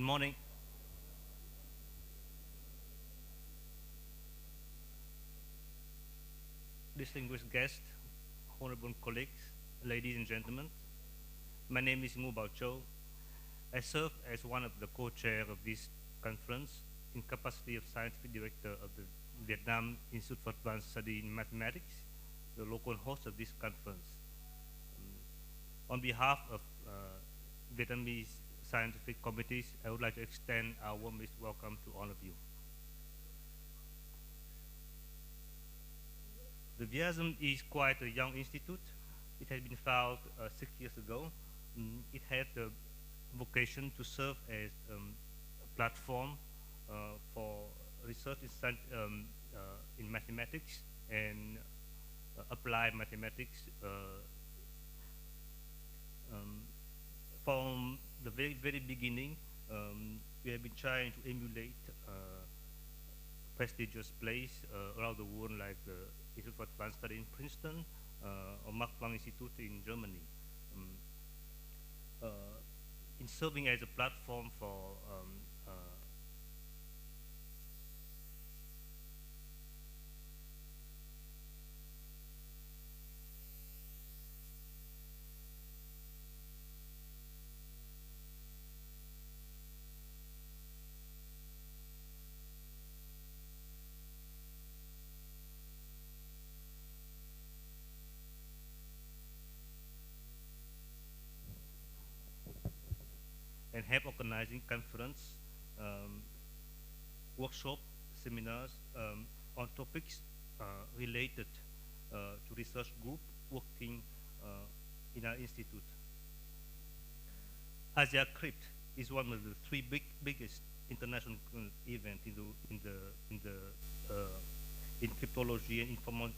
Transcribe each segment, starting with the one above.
Good morning. Distinguished guests, honorable colleagues, ladies and gentlemen. My name is Châu. I serve as one of the co-chair of this conference in capacity of scientific director of the Vietnam Institute for Advanced Study in Mathematics, the local host of this conference. On behalf of Vietnamese scientific committees, I would like to extend our warmest welcome to all of you. The VIASM is quite a young institute. It has been founded 6 years ago. It had the vocation to serve as a platform for research in mathematics and applied mathematics. From the very beginning, we have been trying to emulate prestigious place around the world, like the Institute for Advanced Study in Princeton or Max Planck Institute in Germany. In serving as a platform for and help organizing conference, workshop, seminars on topics related to research group working in our institute. Asiacrypt is one of the three biggest international events in cryptology and information.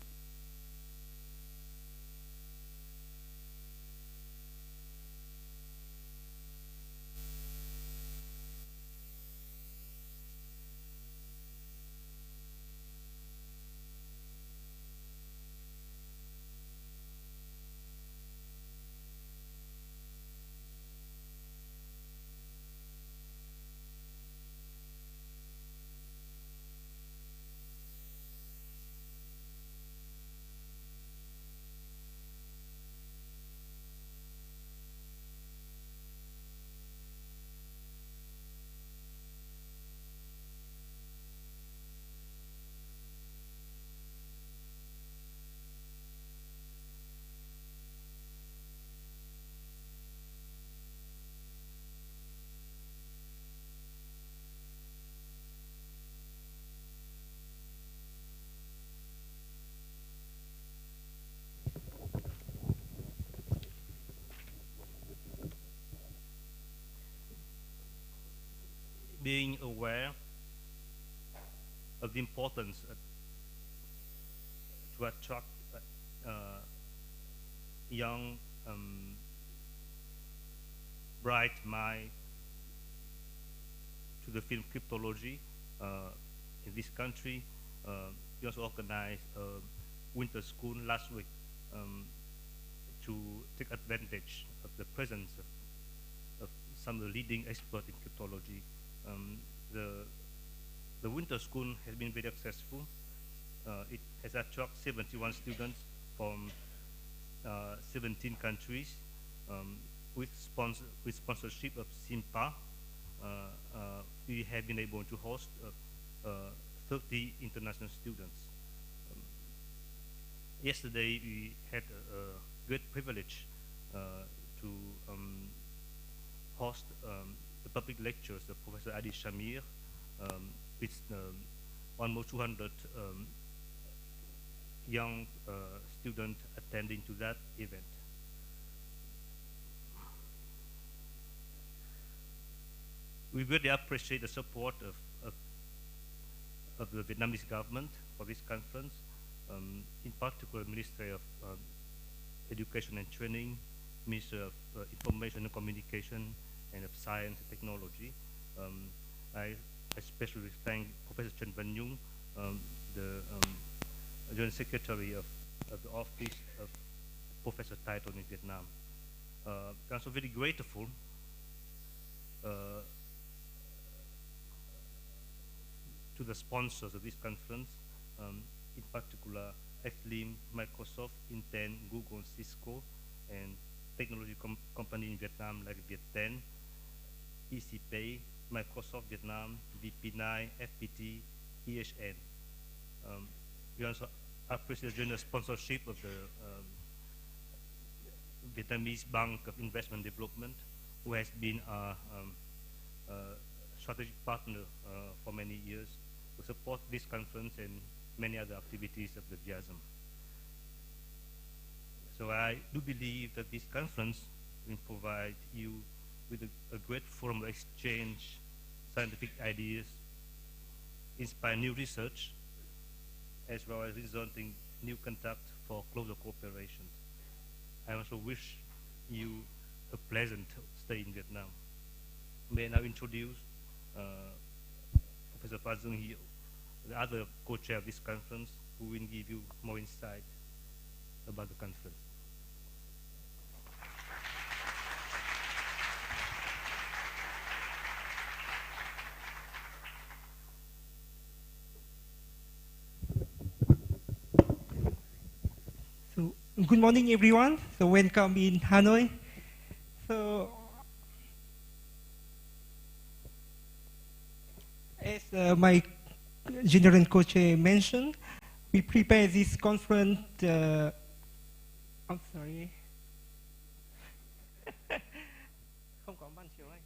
Being aware of the importance to attract young, bright mind to the field of cryptology in this country. We also organized a winter school last week to take advantage of the presence of some of the leading experts in cryptology. The winter school has been very successful. It has attracted 71 students from 17 countries with sponsorship of SIMPA. We have been able to host 30 international students. Yesterday we had a great privilege to host the public lectures of Professor Adi Shamir, with almost 200 young students attending to that event. We really appreciate the support of the Vietnamese government for this conference, in particular Ministry of Education and Training, Ministry of Information and Communication, and of Science and Technology. I especially thank Professor Cheon, the General Secretary of the Office of Professor Title in Vietnam. I'm also very grateful to the sponsors of this conference, in particular XLIM, Microsoft, Intel, Google, Cisco, and technology company in Vietnam like Viettel, ECPay, Microsoft Vietnam, VP9, FPT, EHN. We also appreciate the generous sponsorship of the Vietnamese Bank of Investment Development, who has been a strategic partner for many years to support this conference and many other activities of the VIASM. So I do believe that this conference will provide you with a great forum to exchange scientific ideas, inspire new research, as well as resulting new contact for closer cooperation. I also wish you a pleasant stay in Vietnam. May I now introduce Professor Phan, Hiệu, the other co-chair of this conference, who will give you more insight about the conference. So, good morning, everyone. So, welcome in Hanoi. So, as my general co-chair mentioned, we prepare this conference. I'm sorry. Không có ban chiếu anh.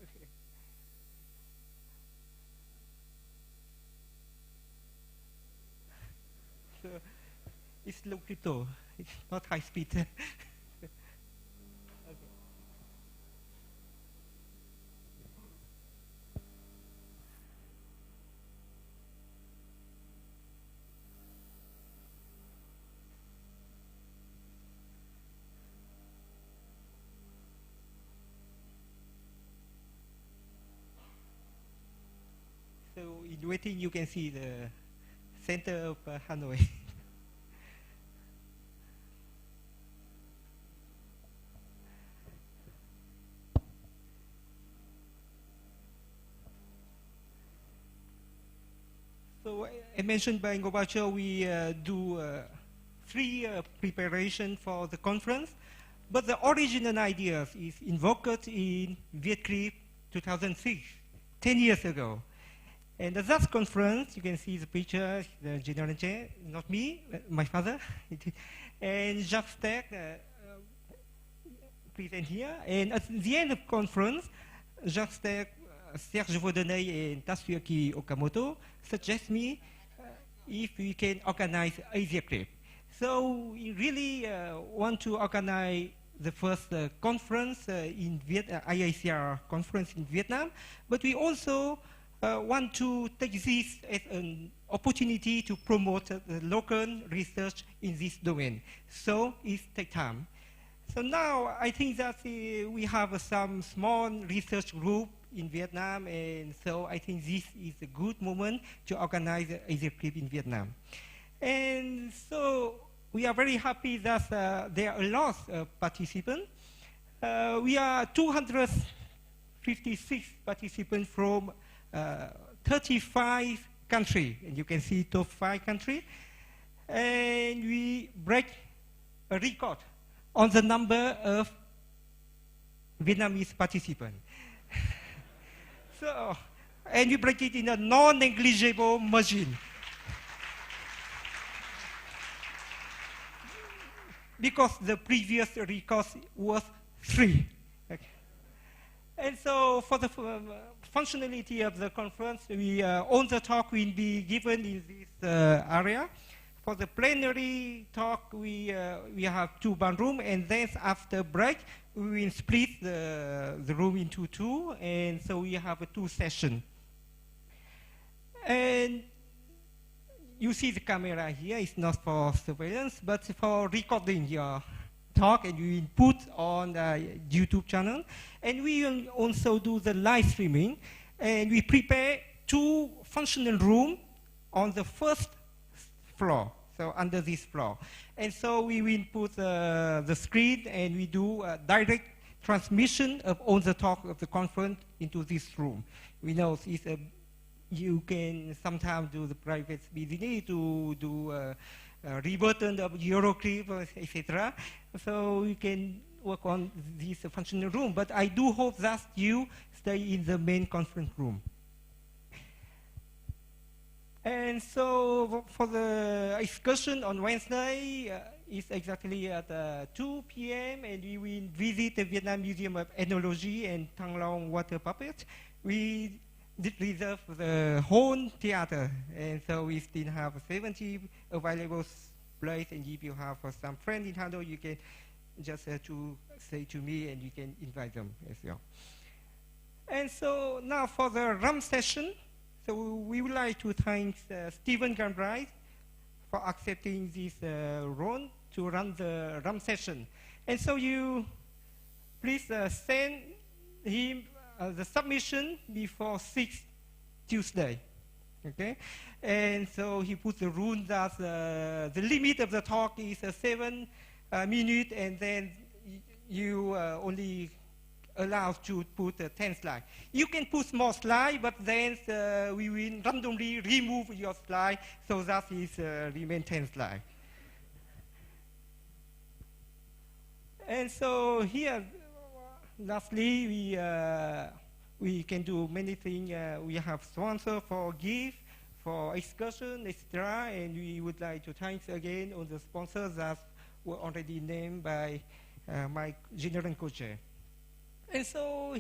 Okay. So, it's low crypto. It's not high speed. Okay. So in waiting, you can see the center of Hanoi. So I mentioned by Ngobacho, we do three preparation for the conference, but the original ideas is invoked in VietCrypt 2006, 10 years ago. And at that conference, you can see the picture, the general chair, not me, my father, and Jacques Stack present here. And at the end of the conference, Jacques Stack, Serge Vaudenay, and Tsuyoshi Okamoto suggest me if we can organize Asiacrypt. So we really want to organize the first conference in IACR conference in Vietnam, but we also want to take this as an opportunity to promote the local research in this domain. So it takes time. So now I think that we have some small research group in Vietnam, and so I think this is a good moment to organize Asiacrypt in Vietnam. And so we are very happy that there are a lot of participants. We are 256 participants from 35 countries, and you can see top 5 countries. And we break a record on the number of Vietnamese participants. So, and we break it in a non-negligible margin. Because the previous record was 3. Okay. And so for the functionality of the conference, all the talk will be given in this area. For the plenary talk, we have 2 ballrooms, and then after break, we will split the room into 2, and so we have a 2 sessions. And you see the camera here. It's not for surveillance, but for recording your talk, and you input on the YouTube channel. And we will also do the live streaming, and we prepare 2 functional rooms on the first floor, so under this floor. And so we will put the screen, and we do direct transmission of all the talk of the conference into this room. We know it's you can sometimes do the private business to do rebuttal of Eurocrypt, etc. So you can work on this functional room. But I do hope that you stay in the main conference room. And so for the excursion on Wednesday, it's exactly at 2 p.m. and we will visit the Vietnam Museum of Ethnology and Thăng Long Water Puppet. We did reserve the whole theater, and so we still have 70 available place, and if you have some friends in Hanoi, you can just to say to me and you can invite them as well. And so now for the RAM session, so we would like to thank Stephen Gambright for accepting this role to run the RAM session. And so you please send him the submission before 6 Tuesday, okay? And so he put the rule that the limit of the talk is 7 minutes, and then you only allowed to put 10 slides. You can put more slides, but then we will randomly remove your slide, so that is remain 10 slides. And so here, lastly, we can do many things. We have sponsor for gift, for excursion, etc. And we would like to thank again all the sponsors that were already named by my general co-chair. And so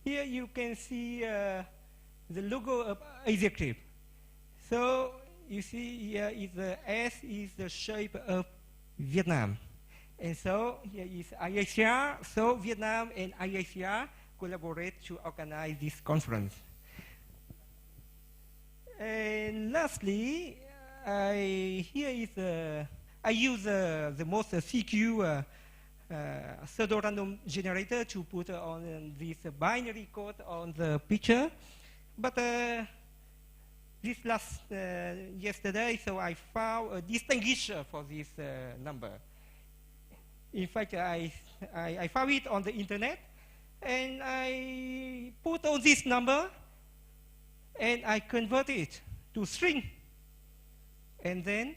here you can see the logo of Asiacrypt. So you see here is the S is the shape of Vietnam. And so here is IACR. So Vietnam and IACR collaborate to organize this conference. And lastly, I use the most CQ pseudo-random generator to put on this binary code on the picture. But this last yesterday, so I found a distinguisher for this number. In fact, I found it on the internet, and I put on this number, and I convert it to string. And then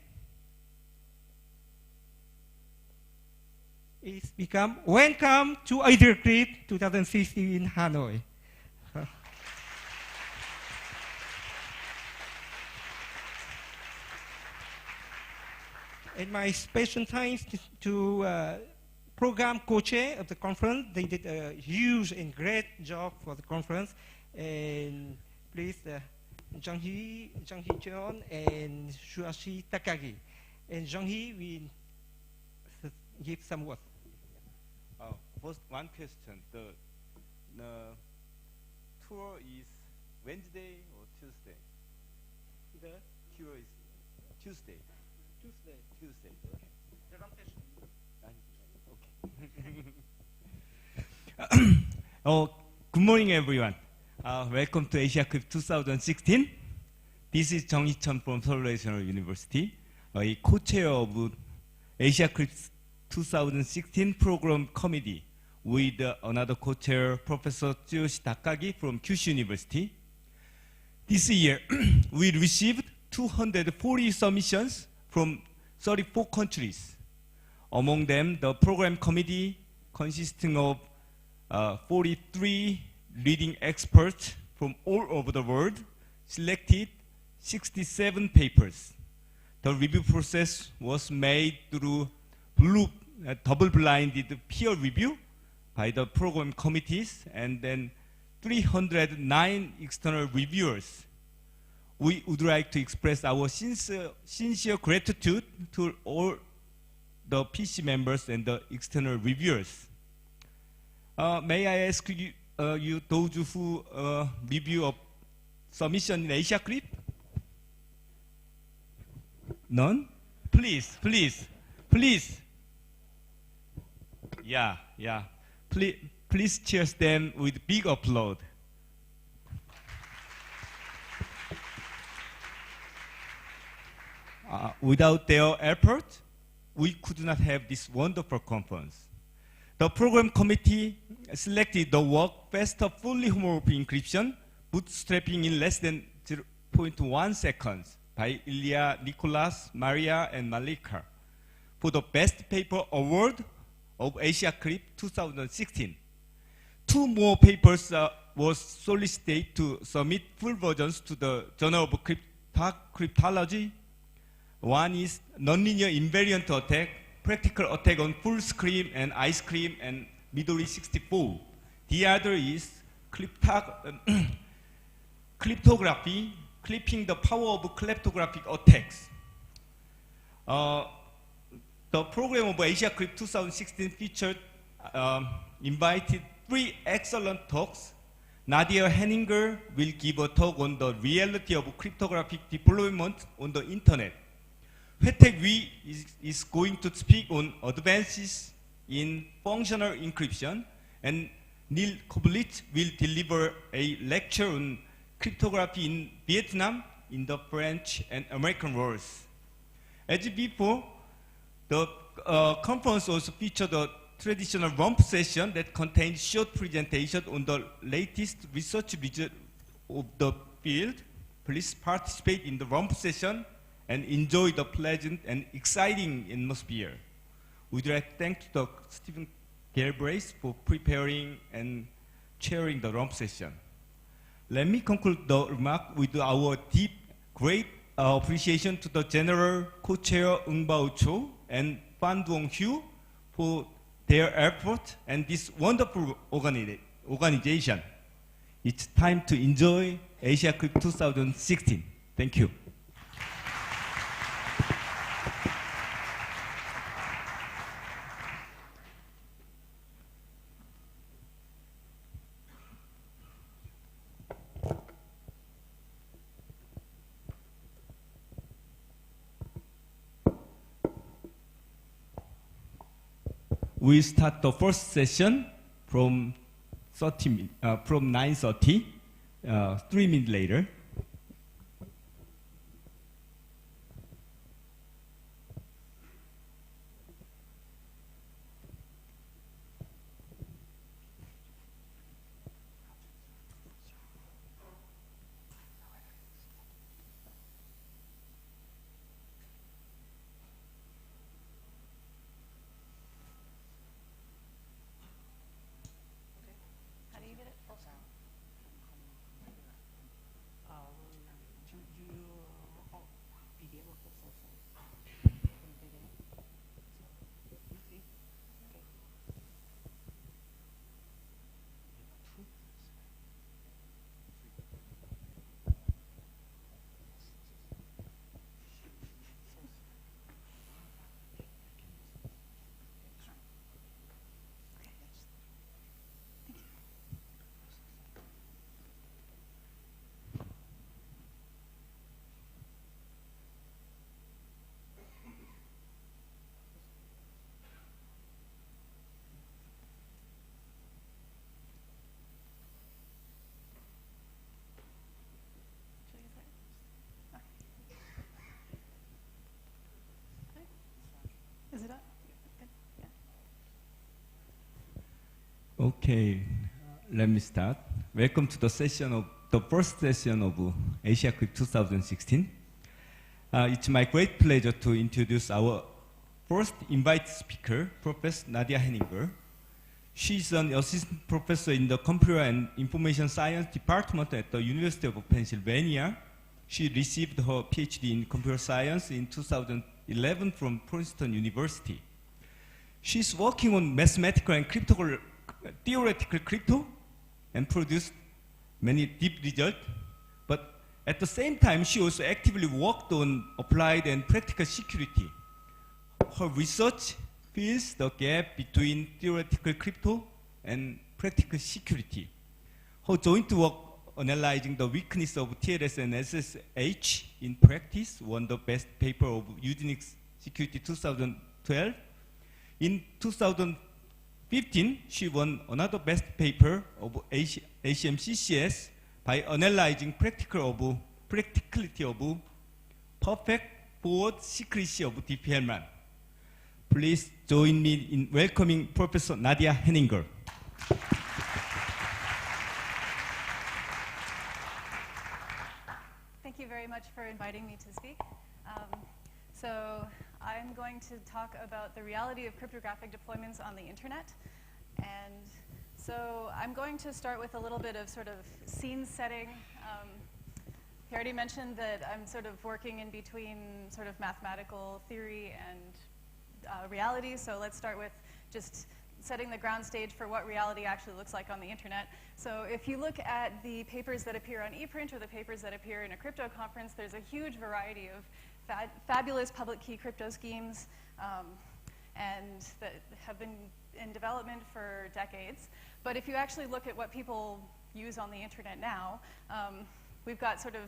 it's become Welcome to Asiacrypt 2016 in Hanoi. And my special thanks to program co-chair of the conference. They did a huge and great job for the conference. And please, Jung Cheon and Tsuyoshi Takagi. And Jung will give some words. First, one question. The tour is Wednesday or Tuesday? The tour is Tuesday. Tuesday. Okay. The RAM session. Okay. Good morning, everyone. Welcome to Asiacrypt 2016. This is Cheon from Seoul National University, a co-chair of Asiacrypt 2016 program committee with another co-chair, Professor Tsuyoshi Takagi from Kyushu University. This year, we received 240 submissions from 34 countries. Among them, the program committee, consisting of 43 leading experts from all over the world, selected 67 papers. The review process was made through double-blinded peer review by the program committees, and then 309 external reviewers. We would like to express our sincere gratitude to all the PC members and the external reviewers. May I ask you, those who review a submission in Asiacrypt? None? Please. Yeah. Please cheers them with big applaud. Without their effort, we could not have this wonderful conference. The program committee selected the work faster fully homomorphic encryption, bootstrapping in less than 0.1 seconds by Ilya, Nicholas, Maria, and Malika for the Best Paper Award of Asiacrypt 2016. 2 more papers were solicited to submit full versions to the Journal of Cryptology. One is nonlinear invariant attack, practical attack on full screen and ice cream and Midori 64. The other is cryptography, clipping the power of cryptographic attacks. The program of Asiacrypt 2016 featured invited 3 excellent talks. Nadia Henninger will give a talk on the reality of cryptographic deployment on the internet. Hui-Taek Wee is going to speak on advances in functional encryption, and Neil Koblitz will deliver a lecture on cryptography in Vietnam in the French and American wars. As before, the conference also featured a traditional rump session that contains short presentation on the latest research result of the field. Please participate in the rump session and enjoy the pleasant and exciting atmosphere. We'd like to thank Dr. Stephen Galbraith for preparing and chairing the rump session. Let me conclude the remark with our deep, great appreciation to the General Co-Chair Eun-Bao Cho and Phan Duong-Hyu for their effort and this wonderful organization. It's time to enjoy Asiacrypt 2016. Thank you. We start the first session from 9:30, 3 minutes later. Is it up? Good. Yeah. Okay, let me start. Welcome to the first session of Asiacrypt 2016. It's my great pleasure to introduce our first invited speaker, Professor Nadia Henninger. She's an assistant professor in the Computer and Information Science Department at the University of Pennsylvania. She received her PhD in computer science in 2011 from Princeton University. She's working on mathematical and theoretical crypto and produced many deep results. But at the same time, she also actively worked on applied and practical security. Her research fills the gap between theoretical crypto and practical security. Her joint work analyzing the weakness of TLS and SSH in practice won the best paper of Unix Security 2012. In 2015, she won another best paper of ACM-CCS by analyzing practicality of perfect forward secrecy of Diffie-Hellman. Please join me in welcoming Professor Nadia Henninger. Thank you very much for inviting me to speak. So I'm going to talk about the reality of cryptographic deployments on the internet. And so I'm going to start with a little bit of sort of scene setting. He already mentioned that I'm sort of working in between sort of mathematical theory and reality. So let's start with just setting the ground stage for what reality actually looks like on the internet. So if you look at the papers that appear on ePrint or the papers that appear in a crypto conference, there's a huge variety of fabulous public key crypto schemes and that have been in development for decades. But if you actually look at what people use on the internet now, we've got sort of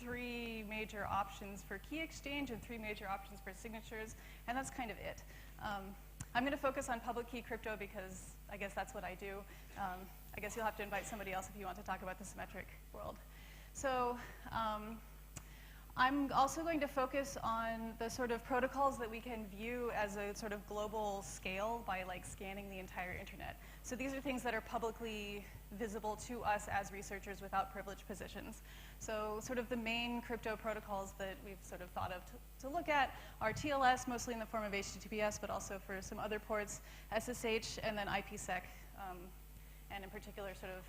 3 major options for key exchange and 3 major options for signatures, and that's kind of it. I'm going to focus on public key crypto because I guess that's what I do. I guess you'll have to invite somebody else if you want to talk about the symmetric world. So I'm also going to focus on the sort of protocols that we can view as a sort of global scale by like scanning the entire internet. So these are things that are publicly visible to us as researchers without privileged positions. So sort of the main crypto protocols that we've sort of thought of to look at are TLS, mostly in the form of HTTPS, but also for some other ports, SSH, and then IPsec, and in particular sort of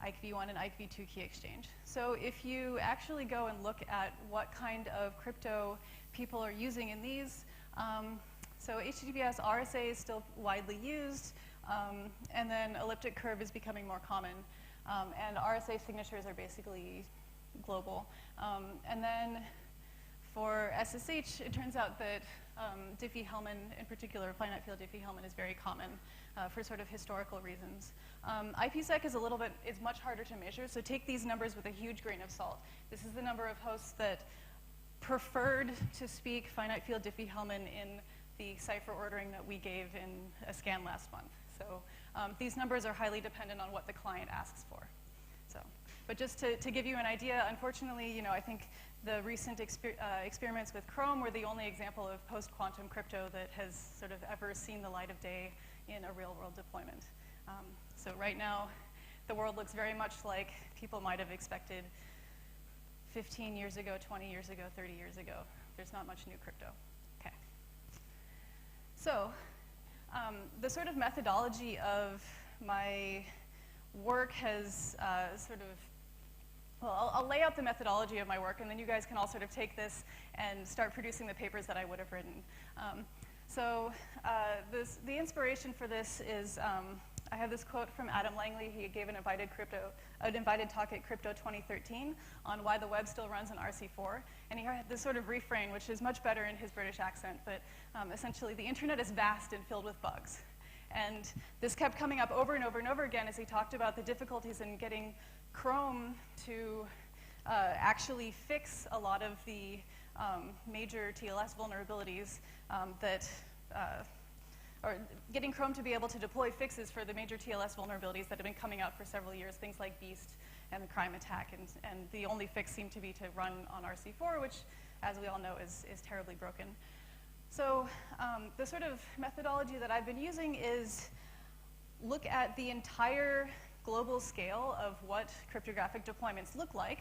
IKV1 and IKV2 key exchange. So if you actually go and look at what kind of crypto people are using in these, so HTTPS RSA is still widely used, and then elliptic curve is becoming more common, and RSA signatures are basically global. And then for SSH, it turns out that Diffie-Hellman, in particular, finite field Diffie-Hellman is very common for sort of historical reasons. IPsec is a little bit, it's much harder to measure, so take these numbers with a huge grain of salt. This is the number of hosts that preferred to speak finite field Diffie-Hellman in the cipher ordering that we gave in a scan last month. So these numbers are highly dependent on what the client asks for. So, but just to give you an idea, unfortunately, you know, I think the recent experiments with Chrome were the only example of post-quantum crypto that has sort of ever seen the light of day in a real-world deployment. So right now, the world looks very much like people might have expected 15 years ago, 20 years ago, 30 years ago. There's not much new crypto. Okay. So the sort of methodology of my work has sort of, well, I'll lay out the methodology of my work, and then you guys can all sort of take this and start producing the papers that I would have written. So the inspiration for this is, I have this quote from Adam Langley. He gave an invited talk at Crypto 2013 on why the web still runs in RC4. And he had this sort of refrain, which is much better in his British accent, but essentially the internet is vast and filled with bugs. And this kept coming up over and over and over again as he talked about the difficulties in getting Chrome to actually fix a lot of the major TLS vulnerabilities or getting Chrome to be able to deploy fixes for the major TLS vulnerabilities that have been coming out for several years, things like Beast and the crime attack, and the only fix seemed to be to run on RC4, which, as we all know, is terribly broken. So the sort of methodology that I've been using is look at the entire global scale of what cryptographic deployments look like.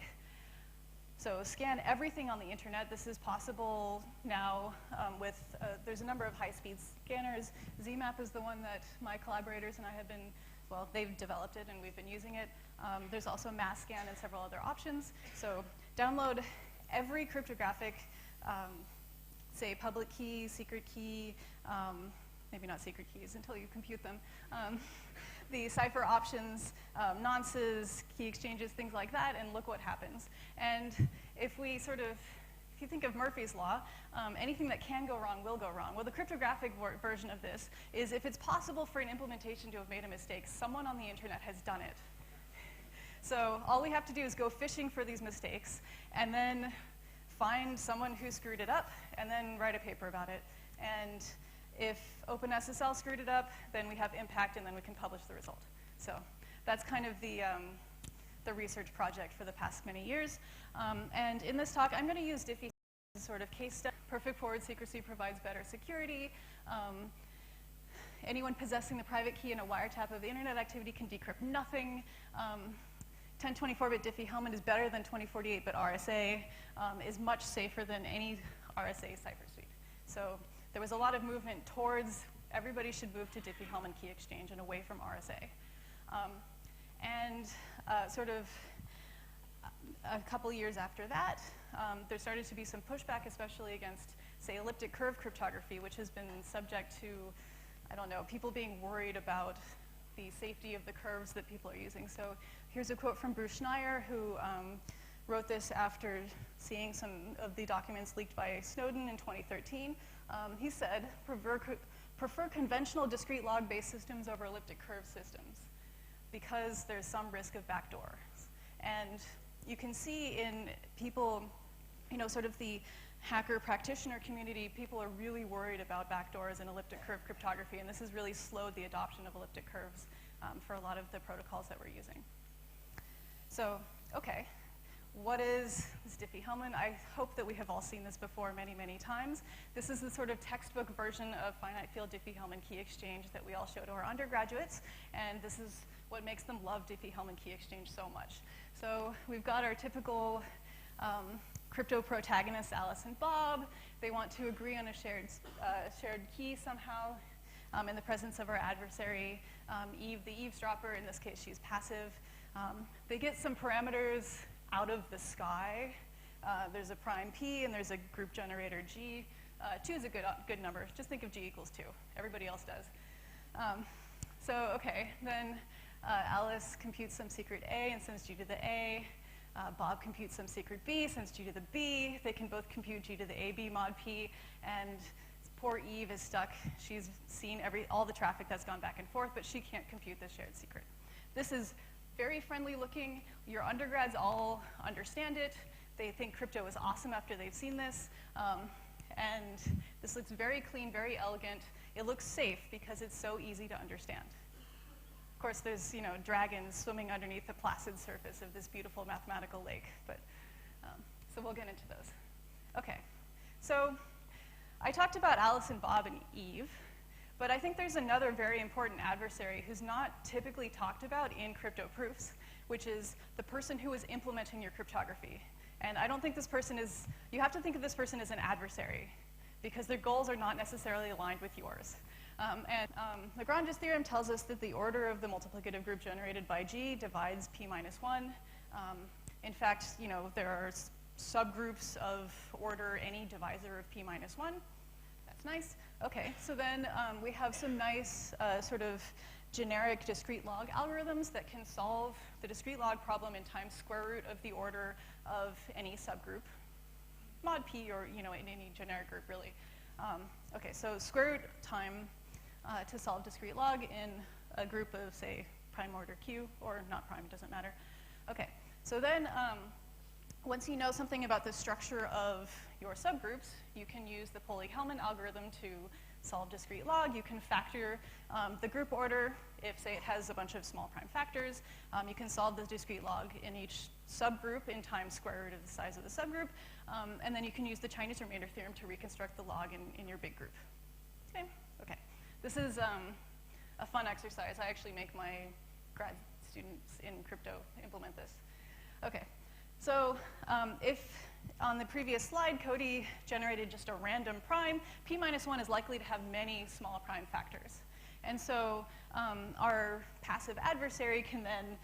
So scan everything on the internet. This is possible now with, there's a number of high-speed scanners. ZMAP is the one that my collaborators and I have been, well, they've developed it and we've been using it. There's also MassScan and several other options. So download every cryptographic, say public key, secret key, maybe not secret keys until you compute them, the cipher options, nonces, key exchanges, things like that, and look what happens. And if we sort of, if you think of Murphy's Law, anything that can go wrong will go wrong. Well, the cryptographic version of this is if it's possible for an implementation to have made a mistake, someone on the internet has done it. So all we have to do is go fishing for these mistakes, and then find someone who screwed it up, and then write a paper about it. And if OpenSSL screwed it up, then we have impact, and then we can publish the result. So that's kind of the research project for the past many years. And in this talk, I'm going to use Diffie sort of case study. Perfect forward secrecy provides better security. Anyone possessing the private key in a wiretap of the internet activity can decrypt nothing. 1024-bit Diffie-Hellman is better than 2048-bit RSA, is much safer than any RSA cipher suite. So there was a lot of movement towards everybody should move to Diffie-Hellman key exchange and away from RSA. Sort of a couple years after that, there started to be some pushback, especially against, say, elliptic curve cryptography, which has been subject to, I don't know, people being worried about the safety of the curves that people are using. So here's a quote from Bruce Schneier, who wrote this after seeing some of the documents leaked by Snowden in 2013. He said, prefer conventional discrete log-based systems over elliptic curve systems because there's some risk of backdoors. And you can see in people, sort of the hacker practitioner community, people are really worried about backdoors in elliptic curve cryptography, and this has really slowed the adoption of elliptic curves for a lot of the protocols that we're using. So, okay, what is this Diffie-Hellman? I hope that we have all seen this before many, many times. This is the sort of textbook version of finite field Diffie-Hellman key exchange that we all show to our undergraduates, and this is what makes them love Diffie-Hellman key exchange so much. So we've got our typical crypto protagonists, Alice and Bob. They want to agree on a shared key somehow in the presence of our adversary, Eve, the eavesdropper. In this case, she's passive. They get some parameters out of the sky. There's a prime P, and there's a group generator G. 2 is a good number. Just think of G equals 2. Everybody else does. So, okay, then Alice computes some secret A and sends G to the A. Bob computes some secret B, sends G to the B. They can both compute G to the AB mod P, and poor Eve is stuck. She's seen all the traffic that's gone back and forth, but she can't compute the shared secret. This is very friendly looking. Your undergrads all understand it. They think crypto is awesome after they've seen this. And this looks very clean, very elegant. It looks safe because it's so easy to understand. Of course, there's dragons swimming underneath the placid surface of this beautiful mathematical lake. But so we'll get into those. Okay, so I talked about Alice and Bob and Eve, but I think there's another very important adversary who's not typically talked about in crypto proofs, which is the person who is implementing your cryptography. And I don't think this person is, you have to think of this person as an adversary because their goals are not necessarily aligned with yours. Lagrange's theorem tells us that the order of the multiplicative group generated by G divides P minus 1. In fact, there are subgroups of order any divisor of P minus 1. That's nice. Okay, so then we have some nice sort of generic discrete log algorithms that can solve the discrete log problem in times square root of the order of any subgroup, mod P or in any generic group really. Okay, so square root time to solve discrete log in a group of, say, prime order Q, or not prime, it doesn't matter. Okay, so then once you know something about the structure of your subgroups, you can use the Pauli-Hellman algorithm to solve discrete log. You can factor the group order if, say, it has a bunch of small prime factors. You can solve the discrete log in each subgroup in times square root of the size of the subgroup. And then you can use the Chinese remainder theorem to reconstruct the log in your big group. Okay? Okay. This is a fun exercise. I actually make my grad students in crypto implement this. Okay. So if on the previous slide, Cody generated just a random prime, P minus 1 is likely to have many small prime factors. And so our passive adversary can then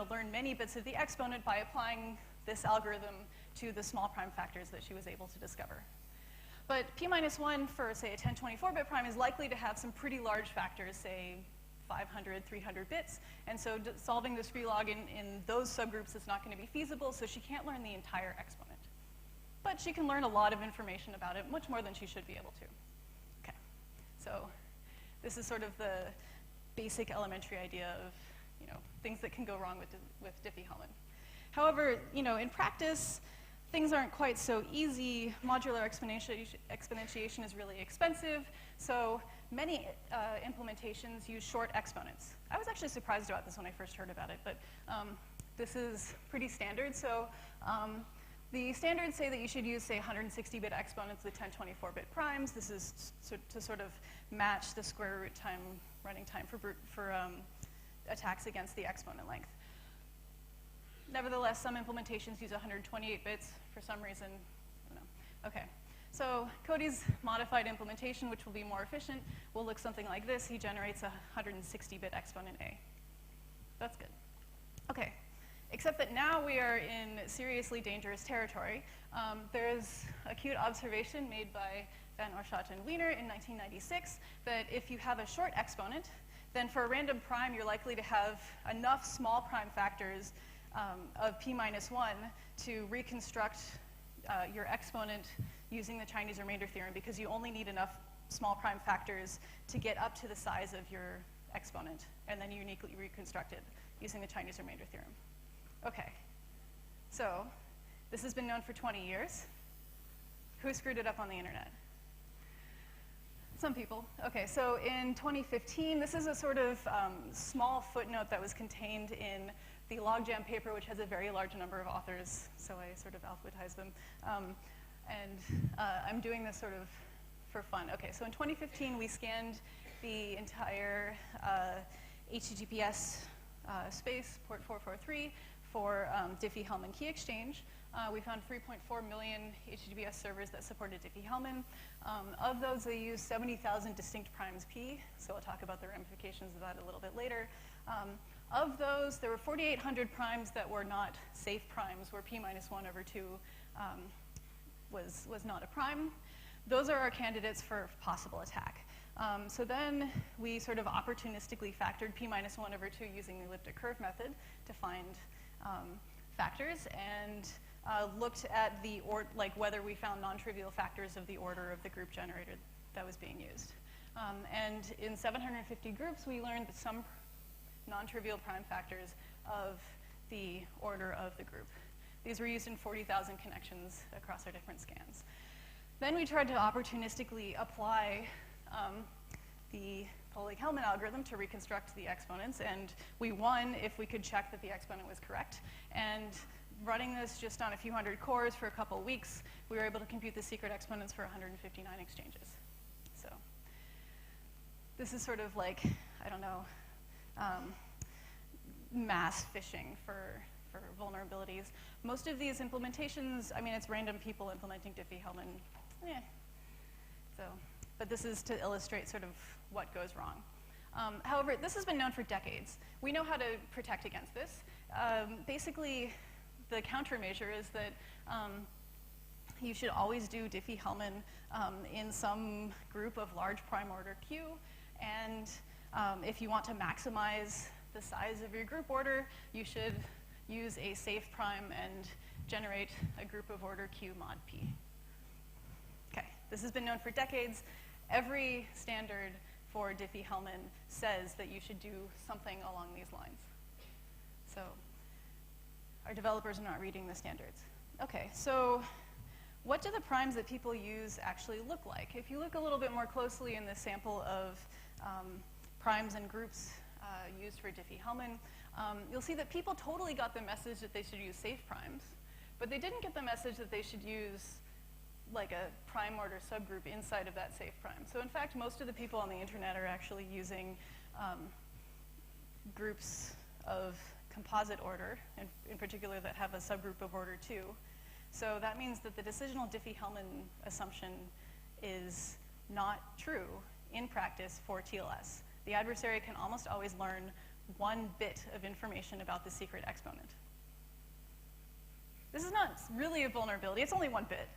learn many bits of the exponent by applying this algorithm to the small prime factors that she was able to discover. But P minus 1 for, say, a 1024-bit prime is likely to have some pretty large factors, say 500, 300 bits. And so solving this free log in those subgroups is not going to be feasible, so she can't learn the entire exponent. But she can learn a lot of information about it, much more than she should be able to. Okay, so this is sort of the basic elementary idea of things that can go wrong with Diffie-Hellman. However, in practice, things aren't quite so easy. Modular exponentiation is really expensive, so many implementations use short exponents. I was actually surprised about this when I first heard about it, but this is pretty standard. So The standards say that you should use, say, 160-bit exponents with 1024-bit primes. This is to sort of match the square root time, running time for attacks against the exponent length. Nevertheless, some implementations use 128 bits for some reason. I don't know. Okay. So Cody's modified implementation, which will be more efficient, will look something like this. He generates a 160-bit exponent A. That's good. Okay. Except that now we are in seriously dangerous territory. There's a cute observation made by Van Oorschot and Wiener in 1996 that if you have a short exponent, then for a random prime, you're likely to have enough small prime factors of p-1 to reconstruct your exponent using the Chinese remainder theorem, because you only need enough small prime factors to get up to the size of your exponent, and then you uniquely reconstruct it using the Chinese remainder theorem. Okay, so this has been known for 20 years. Who screwed it up on the internet? Some people. Okay, so in 2015, this is a sort of small footnote that was contained in the logjam paper, which has a very large number of authors, so I sort of alphabetize them. I'm doing this sort of for fun. Okay, so in 2015, we scanned the entire HTTPS space, port 443, for Diffie-Hellman key exchange. We found 3.4 million HTTPS servers that supported Diffie-Hellman. Of those, they used 70,000 distinct primes P, so I'll talk about the ramifications of that a little bit later. Of those, there were 4,800 primes that were not safe primes, where p-1 over 2 was not a prime. Those are our candidates for possible attack. So then we sort of opportunistically factored p-1 over 2 using the elliptic curve method to find factors, and looked at the whether we found non-trivial factors of the order of the group generator that was being used. And in 750 groups, we learned that some non-trivial prime factors of the order of the group. These were used in 40,000 connections across our different scans. Then we tried to opportunistically apply the Pauling-Hellman algorithm to reconstruct the exponents, and we won if we could check that the exponent was correct. And running this just on a few hundred cores for a couple weeks, we were able to compute the secret exponents for 159 exchanges. So this is sort of like, I don't know, mass phishing for vulnerabilities. Most of these implementations, I mean, it's random people implementing Diffie-Hellman. But this is to illustrate sort of what goes wrong. However, this has been known for decades. We know how to protect against this. Basically, the countermeasure is that you should always do Diffie-Hellman in some group of large prime order Q, and if you want to maximize the size of your group order, you should use a safe prime and generate a group of order Q mod P. Okay, this has been known for decades. Every standard for Diffie-Hellman says that you should do something along these lines. So our developers are not reading the standards. Okay, so what do the primes that people use actually look like? If you look a little bit more closely in the sample of primes and groups used for Diffie-Hellman, you'll see that people totally got the message that they should use safe primes, but they didn't get the message that they should use like a prime order subgroup inside of that safe prime. So in fact, most of the people on the internet are actually using groups of composite order, in particular that have a subgroup of order 2. So that means that the decisional Diffie-Hellman assumption is not true in practice for TLS. The adversary can almost always learn 1 bit of information about the secret exponent. This is not really a vulnerability. It's only 1 bit.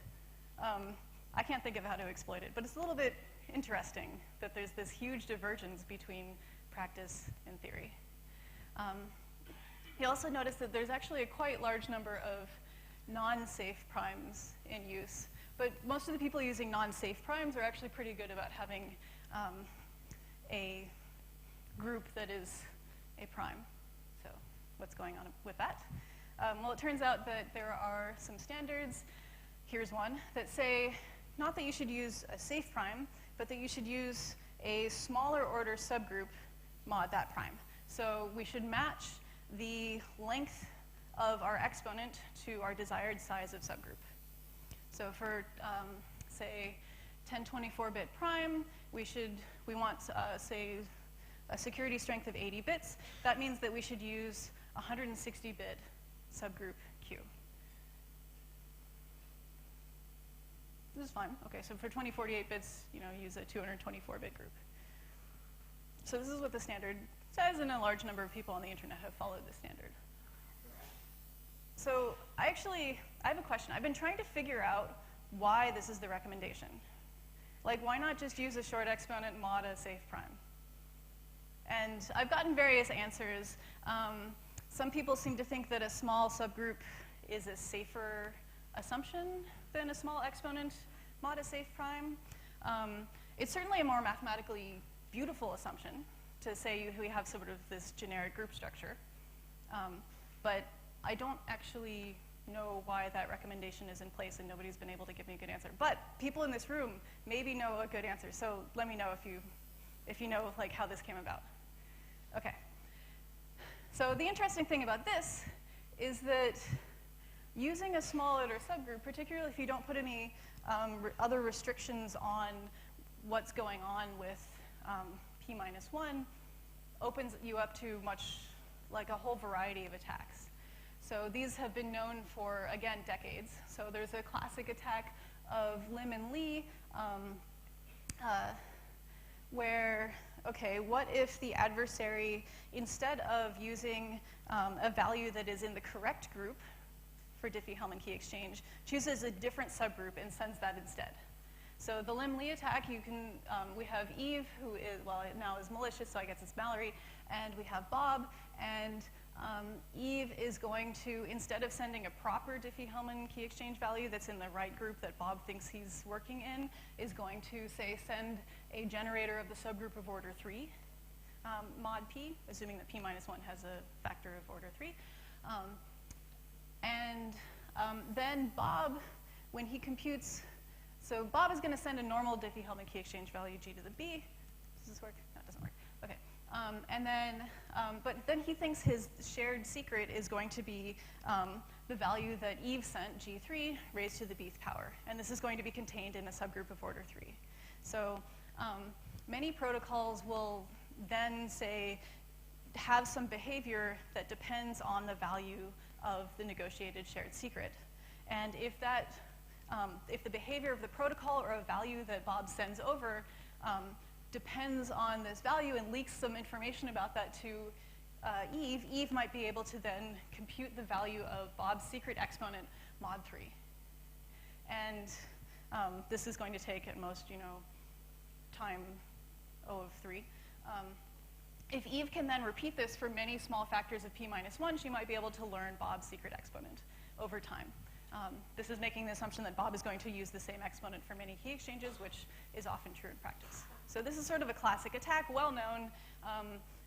I can't think of how to exploit it, but it's a little bit interesting that there's this huge divergence between practice and theory. You'll also notice that there's actually a quite large number of non-safe primes in use, but most of the people using non-safe primes are actually pretty good about having a group that is a prime. So what's going on with that? Well, it turns out that there are some standards. Here's one that say not that you should use a safe prime, but that you should use a smaller order subgroup mod that prime. So we should match the length of our exponent to our desired size of subgroup. So for, say, 1024-bit prime, we want, say, a security strength of 80 bits. That means that we should use 160-bit subgroup Q. This is fine. Okay, so for 2048 bits, use a 224-bit group. So this is what the standard says, and a large number of people on the internet have followed the standard. So I have a question. I've been trying to figure out why this is the recommendation. Like, why not just use a short exponent mod a safe prime? And I've gotten various answers. Some people seem to think that a small subgroup is a safer assumption than a small exponent mod a safe prime. It's certainly a more mathematically beautiful assumption to say we have sort of this generic group structure. But I don't actually know why that recommendation is in place, and nobody's been able to give me a good answer. But people in this room maybe know a good answer, so let me know if you know like how this came about. Okay. So the interesting thing about this is that using a small order subgroup, particularly if you don't put any other restrictions on what's going on with p-1, opens you up to like a whole variety of attacks. So these have been known for, again, decades. So there's a classic attack of Lim and Lee where, okay, what if the adversary, instead of using a value that is in the correct group for Diffie-Hellman key exchange, chooses a different subgroup and sends that instead? So the Lim-Lee attack, we have Eve, who is, well, now is malicious, so I guess it's Mallory, and we have Bob, and Eve is going to, instead of sending a proper Diffie-Hellman key exchange value that's in the right group that Bob thinks he's working in, is going to, say, send a generator of the subgroup of order 3, mod p, assuming that p-1 has a factor of order 3. Then Bob, when he computes, so Bob is going to send a normal Diffie-Hellman key exchange value g to the b. Does this work? No, it doesn't work. Okay. But then he thinks his shared secret is going to be the value that Eve sent, g3, raised to the bth power. And this is going to be contained in a subgroup of order 3. So many protocols will then say, have some behavior that depends on the value of the negotiated shared secret. And if the behavior of the protocol or a value that Bob sends over depends on this value and leaks some information about that to Eve, Eve might be able to then compute the value of Bob's secret exponent, mod 3. And this is going to take at most, time O of 3. If Eve can then repeat this for many small factors of p-1, she might be able to learn Bob's secret exponent over time. This is making the assumption that Bob is going to use the same exponent for many key exchanges, which is often true in practice. So this is sort of a classic attack, well known.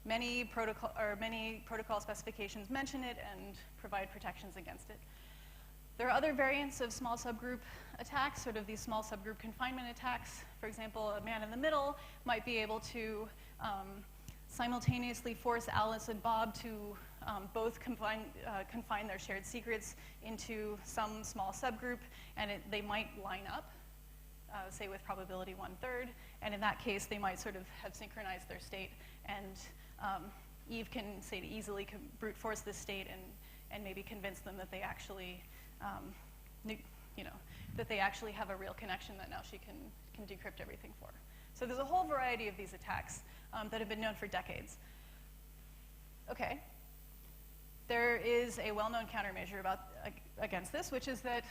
Many protocol specifications mention it and provide protections against it. There are other variants of small subgroup attacks, sort of these small subgroup confinement attacks. For example, a man in the middle might be able to simultaneously force Alice and Bob to both confine their shared secrets into some small subgroup, and they might line up, say with probability 1/3, and in that case they might sort of have synchronized their state, and Eve can say to easily brute force this state and maybe convince them that they actually, that they actually have a real connection that now she can decrypt everything for. So there's a whole variety of these attacks that have been known for decades. Okay. There is a well-known countermeasure against this, which is that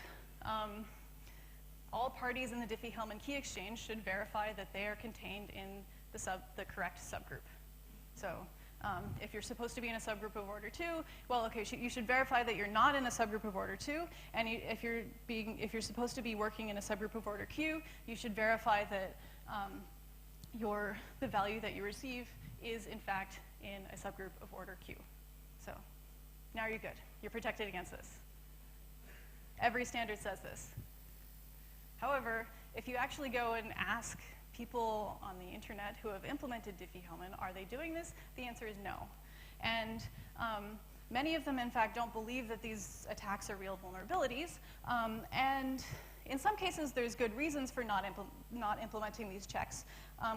all parties in the Diffie-Hellman key exchange should verify that they are contained in the correct subgroup. So if you're supposed to be in a subgroup of order 2, well, okay, you should verify that you're not in a subgroup of order 2, and if you're supposed to be working in a subgroup of order Q, you should verify that the value that you receive is, in fact, in a subgroup of order Q. So now you're good. You're protected against this. Every standard says this. However, if you actually go and ask people on the internet who have implemented Diffie-Hellman, are they doing this? The answer is no. And Many of them, in fact, don't believe that these attacks are real vulnerabilities. And in some cases, there's good reasons for not implementing these checks,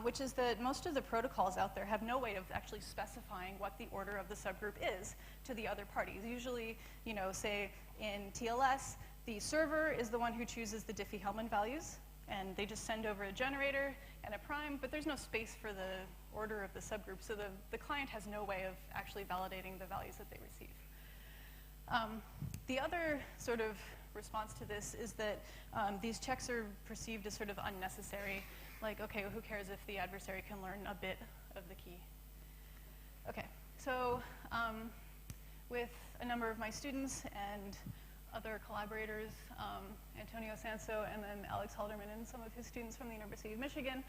which is that most of the protocols out there have no way of actually specifying what the order of the subgroup is to the other parties. Usually, you know, say in TLS, the server is the one who chooses the Diffie-Hellman values, and they just send over a generator and a prime, but there's no space for the order of the subgroup, so the client has no way of actually validating the values that they receive. The other sort of response to this is that these checks are perceived as sort of unnecessary. Like, okay, well, who cares if the adversary can learn a bit of the key? Okay, so with a number of my students and other collaborators, Antonio Sanso and then Alex Halderman and some of his students from the University of Michigan,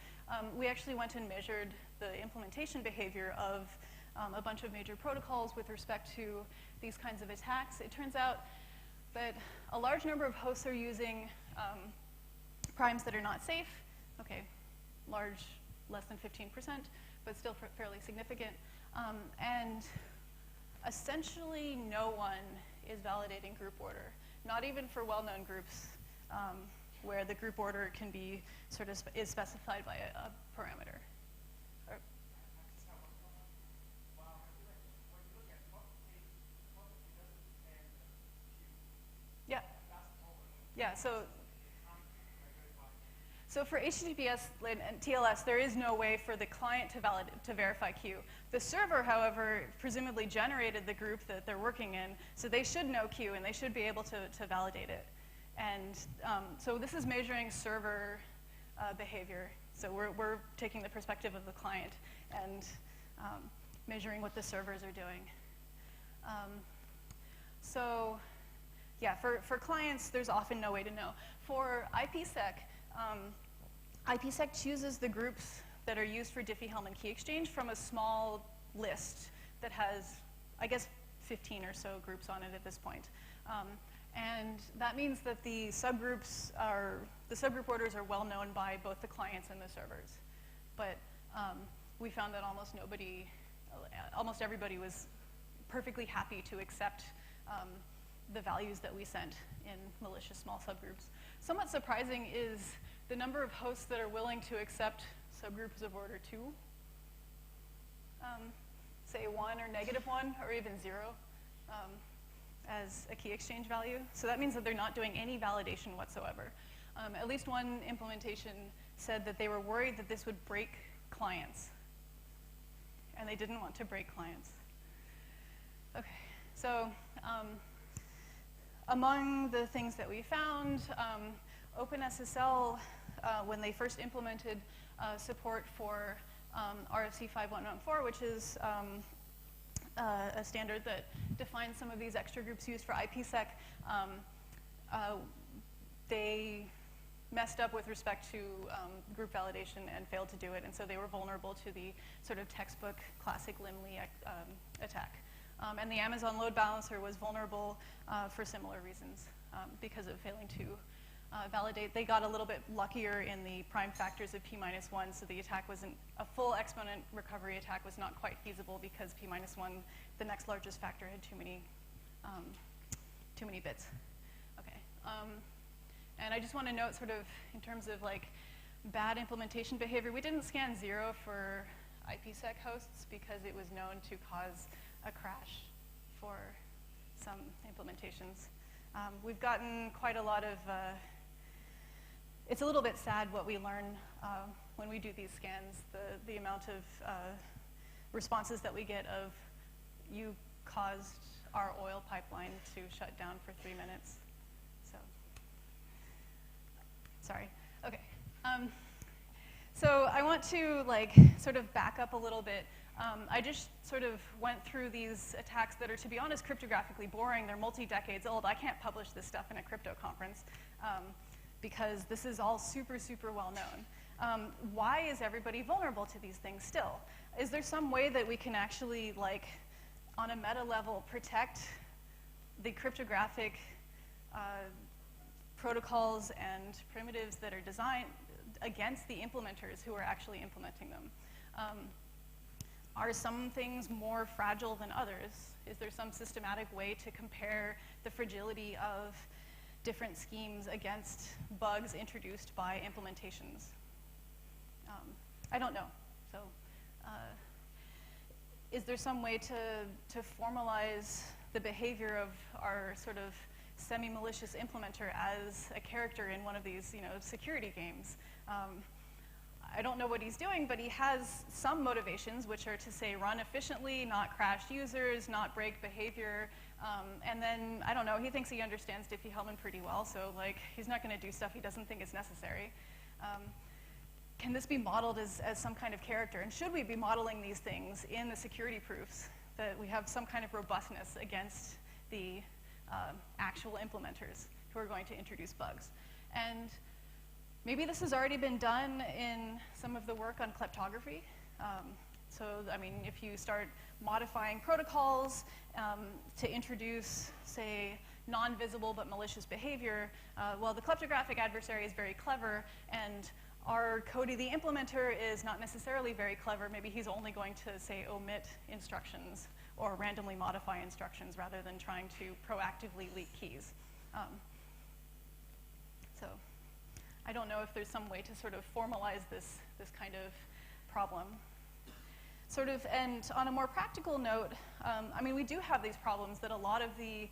we actually went and measured the implementation behavior of a bunch of major protocols with respect to these kinds of attacks. It turns out that a large number of hosts are using primes that are not safe. Okay, large, less than 15%, but still fairly significant. And essentially no one is validating group order, not even for well-known groups where the group order can be sort of is specified by a parameter. Yeah. Yeah, so for HTTPS and TLS, there is no way for the client to verify Q. The server, however, presumably generated the group that they're working in, so they should know Q, and they should be able to validate it. And so this is measuring server behavior. So we're taking the perspective of the client and measuring what the servers are doing. So yeah, for clients, there's often no way to know. For IPsec, IPsec chooses the groups that are used for Diffie-Hellman key exchange from a small list that has, I guess, 15 or so groups on it at this point. And that means that the subgroup orders are well known by both the clients and the servers. But we found that almost everybody was perfectly happy to accept the values that we sent in malicious small subgroups. Somewhat surprising is the number of hosts that are willing to accept subgroups of order 2, say 1 or -1 or even 0 as a key exchange value. So that means that they're not doing any validation whatsoever. At least one implementation said that they were worried that this would break clients, and they didn't want to break clients. Okay, so among the things that we found, OpenSSL, when they first implemented support for RFC 5114, which is a standard that defines some of these extra groups used for IPsec, they messed up with respect to group validation and failed to do it, and so they were vulnerable to the sort of textbook classic Limley attack. And the Amazon load balancer was vulnerable for similar reasons because of failing to validate. They got a little bit luckier in the prime factors of p-1, so the attack wasn't, a full exponent recovery attack was not quite feasible because p-1, the next largest factor, had too many bits. Okay. And I just want to note sort of in terms of like bad implementation behavior, we didn't scan 0 for IPsec hosts because it was known to cause a crash for some implementations. We've gotten quite a lot of, it's a little bit sad what we learn when we do these scans, the amount of responses that we get of, you caused our oil pipeline to shut down for 3 minutes. So, sorry, okay. So I want to like sort of back up a little bit. I just sort of went through these attacks that are, to be honest, cryptographically boring. They're multi-decades old. I can't publish this stuff in a crypto conference because this is all super, super well known. Why is everybody vulnerable to these things still? Is there some way that we can actually, like, on a meta level, protect the cryptographic protocols and primitives that are designed against the implementers who are actually implementing them? Are some things more fragile than others? Is there some systematic way to compare the fragility of different schemes against bugs introduced by implementations? I don't know. So is there some way to formalize the behavior of our sort of semi-malicious implementer as a character in one of these, security games? I don't know what he's doing, but he has some motivations, which are to say run efficiently, not crash users, not break behavior, and then, I don't know, he thinks he understands Diffie-Hellman pretty well, so like he's not going to do stuff he doesn't think is necessary. Can this be modeled as some kind of character? And should we be modeling these things in the security proofs, that we have some kind of robustness against the actual implementers who are going to introduce bugs? And maybe this has already been done in some of the work on kleptography. So, I mean, if you start modifying protocols to introduce, say, non-visible but malicious behavior, well, the kleptographic adversary is very clever, and our Cody, the implementer, is not necessarily very clever. Maybe he's only going to, say, omit instructions or randomly modify instructions rather than trying to proactively leak keys. So I don't know if there's some way to sort of formalize this kind of problem. And on a more practical note, I mean, we do have these problems that a lot of the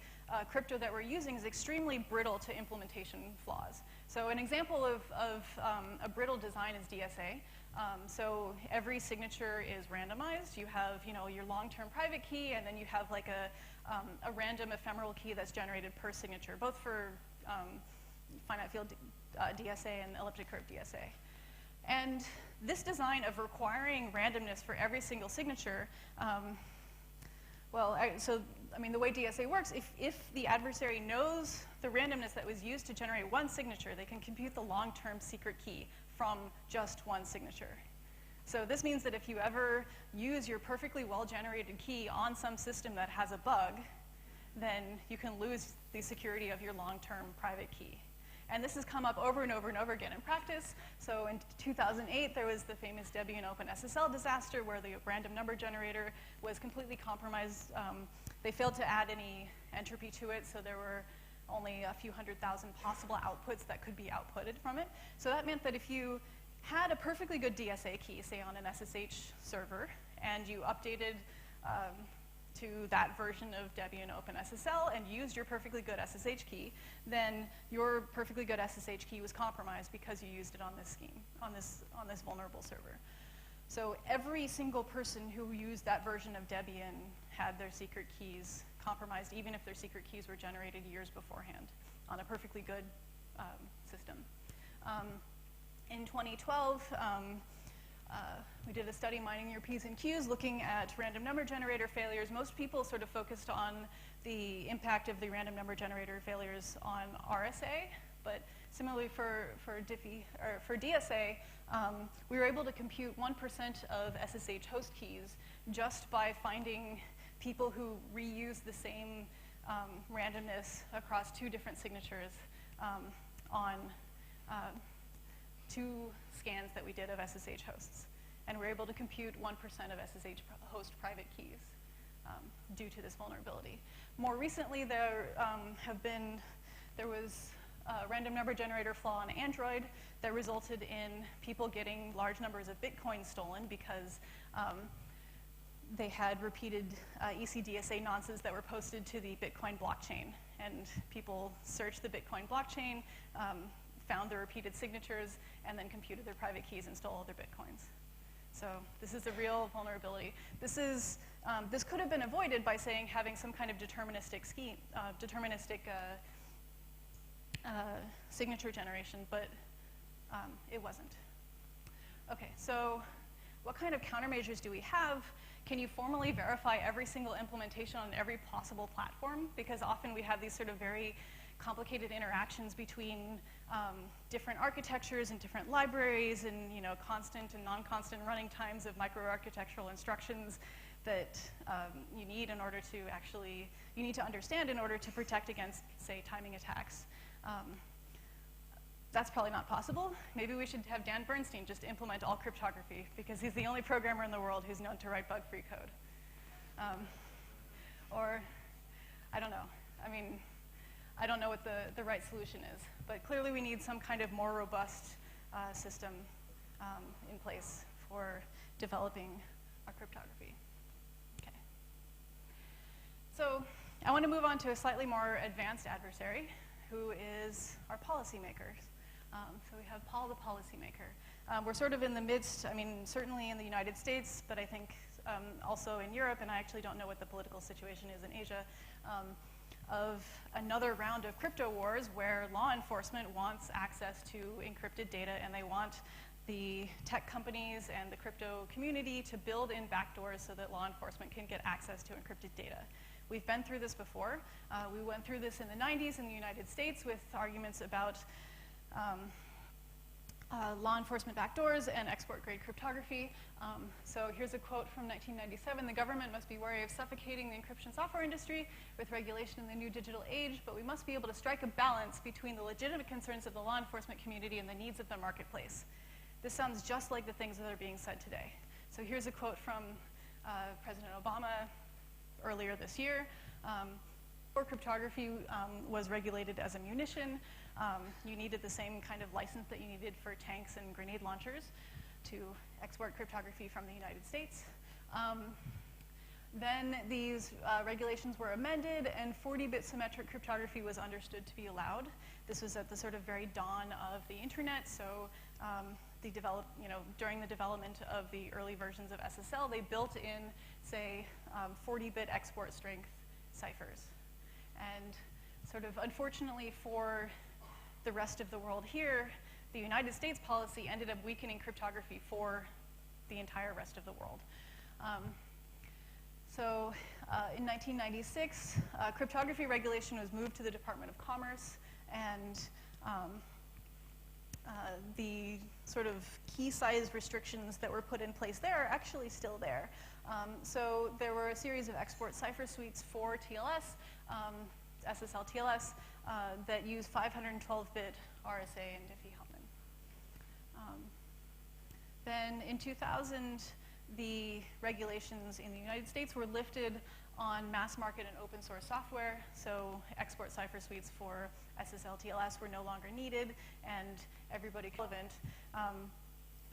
crypto that we're using is extremely brittle to implementation flaws. So an example of a brittle design is DSA. So every signature is randomized. You have, your long-term private key, and then you have like a random ephemeral key that's generated per signature, both for finite field DSA and elliptic curve DSA. And this design of requiring randomness for every single signature, the way DSA works, if the adversary knows the randomness that was used to generate one signature, they can compute the long-term secret key from just one signature. So this means that if you ever use your perfectly well-generated key on some system that has a bug, then you can lose the security of your long-term private key. And this has come up over and over and over again in practice. So in 2008, there was the famous Debian OpenSSL disaster where the random number generator was completely compromised. They failed to add any entropy to it, so there were only a few 100,000 possible outputs that could be outputted from it. So that meant that if you had a perfectly good DSA key, say on an SSH server, and you updated to that version of Debian OpenSSL and used your perfectly good SSH key, then your perfectly good SSH key was compromised because you used it on this scheme, on this vulnerable server. So every single person who used that version of Debian had their secret keys compromised, even if their secret keys were generated years beforehand on a perfectly good system. In 2012, we did a study mining your P's and Q's looking at random number generator failures. Most people sort of focused on the impact of the random number generator failures on RSA, but similarly for DSA, we were able to compute 1% of SSH host keys just by finding people who reuse the same randomness across two different signatures on 2 scans that we did of SSH hosts. And we're able to compute 1% of SSH host private keys due to this vulnerability. More recently, there was a random number generator flaw on Android that resulted in people getting large numbers of Bitcoin stolen because they had repeated ECDSA nonces that were posted to the Bitcoin blockchain. And people searched the Bitcoin blockchain, found the repeated signatures, and then computed their private keys and stole all their Bitcoins. So this is a real vulnerability. This could have been avoided by saying having some kind of deterministic scheme, signature generation, but it wasn't. Okay, so what kind of countermeasures do we have? Can you formally verify every single implementation on every possible platform? Because often we have these sort of very complicated interactions between different architectures and different libraries and constant and non-constant running times of microarchitectural instructions that you need in order to you need to understand in order to protect against, say, timing attacks. that's probably not possible. Maybe we should have Dan Bernstein just implement all cryptography, because he's the only programmer in the world who's known to write bug-free code. Or, I don't know. I mean, I don't know what the right solution is. But clearly we need some kind of more robust system in place for developing our cryptography. Okay. So I want to move on to a slightly more advanced adversary, who is our policymakers. So we have Paul the policymaker. We're sort of in the midst, I mean, certainly in the United States, but I think also in Europe, and I actually don't know what the political situation is in Asia, of another round of crypto wars where law enforcement wants access to encrypted data, and they want the tech companies and the crypto community to build in backdoors so that law enforcement can get access to encrypted data. We've been through this before. We went through this in the 90s in the United States with arguments about law enforcement backdoors and export-grade cryptography. So here's a quote from 1997. The government must be wary of suffocating the encryption software industry with regulation in the new digital age, but we must be able to strike a balance between the legitimate concerns of the law enforcement community and the needs of the marketplace. This sounds just like the things that are being said today. So here's a quote from President Obama earlier this year. Before cryptography was regulated as a munition, you needed the same kind of license that you needed for tanks and grenade launchers to export cryptography from the United States. Then these regulations were amended, and 40-bit symmetric cryptography was understood to be allowed. This was at the sort of very dawn of the internet, so during the development of the early versions of SSL, they built in, say, 40-bit export strength ciphers. And sort of unfortunately for the rest of the world here, the United States policy ended up weakening cryptography for the entire rest of the world. So in 1996, cryptography regulation was moved to the Department of Commerce, and the sort of key size restrictions that were put in place there are actually still there. So there were a series of export cipher suites for TLS, SSL TLS, that use 512-bit RSA and Diffie-Hellman. Then in 2000, the regulations in the United States were lifted on mass market and open source software, so export cipher suites for SSL TLS were no longer needed, and everybody relevant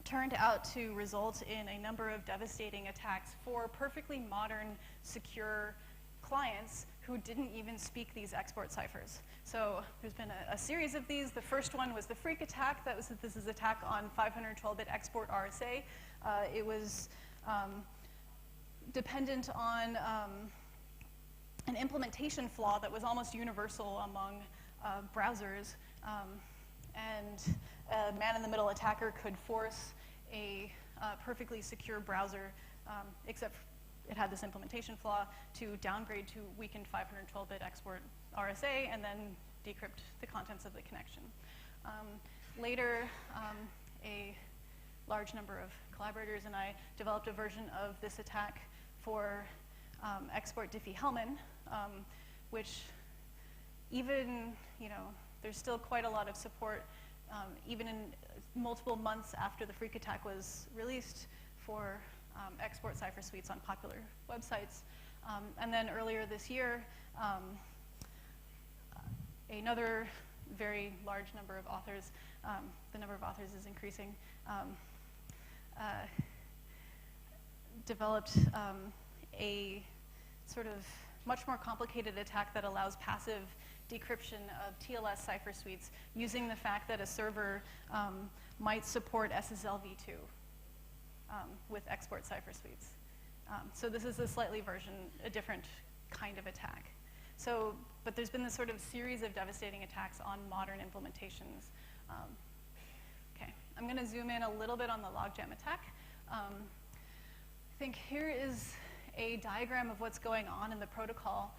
turned out to result in a number of devastating attacks for perfectly modern, secure clients who didn't even speak these export ciphers. So there's been a series of these. The first one was the Freak attack. This is attack on 512-bit export RSA. It was dependent on an implementation flaw that was almost universal among browsers. And a man-in-the-middle attacker could force a perfectly secure browser, except it had this implementation flaw, to downgrade to weakened 512-bit export RSA and then decrypt the contents of the connection. Later, a large number of collaborators and I developed a version of this attack for export Diffie-Hellman, which even, there's still quite a lot of support, even in multiple months after the Freak attack was released, for export cipher suites on popular websites. And then earlier this year, another very large number of authors, the number of authors is increasing, developed a sort of much more complicated attack that allows passive decryption of TLS cipher suites using the fact that a server might support SSL v2 with export cipher suites. So this is a different kind of attack. So, but there's been this sort of series of devastating attacks on modern implementations. Okay, I'm going to zoom in a little bit on the logjam attack. I think here is a diagram of what's going on in the protocol.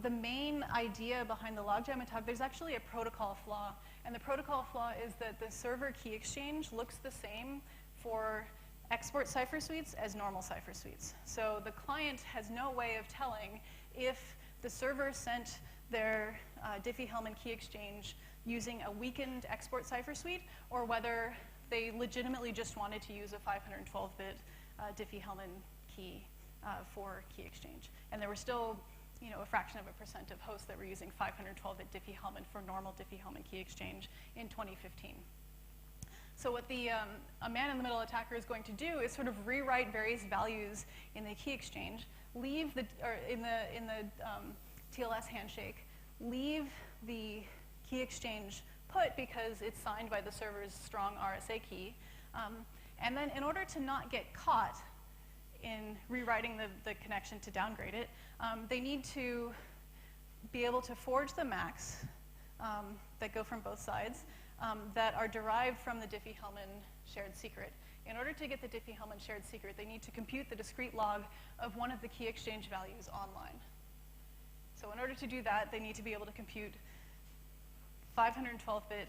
The main idea behind the logjam attack, there's actually a protocol flaw. And the protocol flaw is that the server key exchange looks the same for export cipher suites as normal cipher suites. So the client has no way of telling if the server sent their Diffie-Hellman key exchange using a weakened export cipher suite, or whether they legitimately just wanted to use a 512-bit Diffie-Hellman key for key exchange. And there were still, a fraction of a percent of hosts that were using 512-bit Diffie-Hellman for normal Diffie-Hellman key exchange in 2015. So what the a man-in-the-middle attacker is going to do is sort of rewrite various values in the key exchange, leave the in the TLS handshake, leave the key exchange put because it's signed by the server's strong RSA key, and then in order to not get caught in rewriting the connection to downgrade it, they need to be able to forge the MACs that go from both sides that are derived from the Diffie-Hellman shared secret. In order to get the Diffie-Hellman shared secret, they need to compute the discrete log of one of the key exchange values online. So in order to do that, they need to be able to compute 512-bit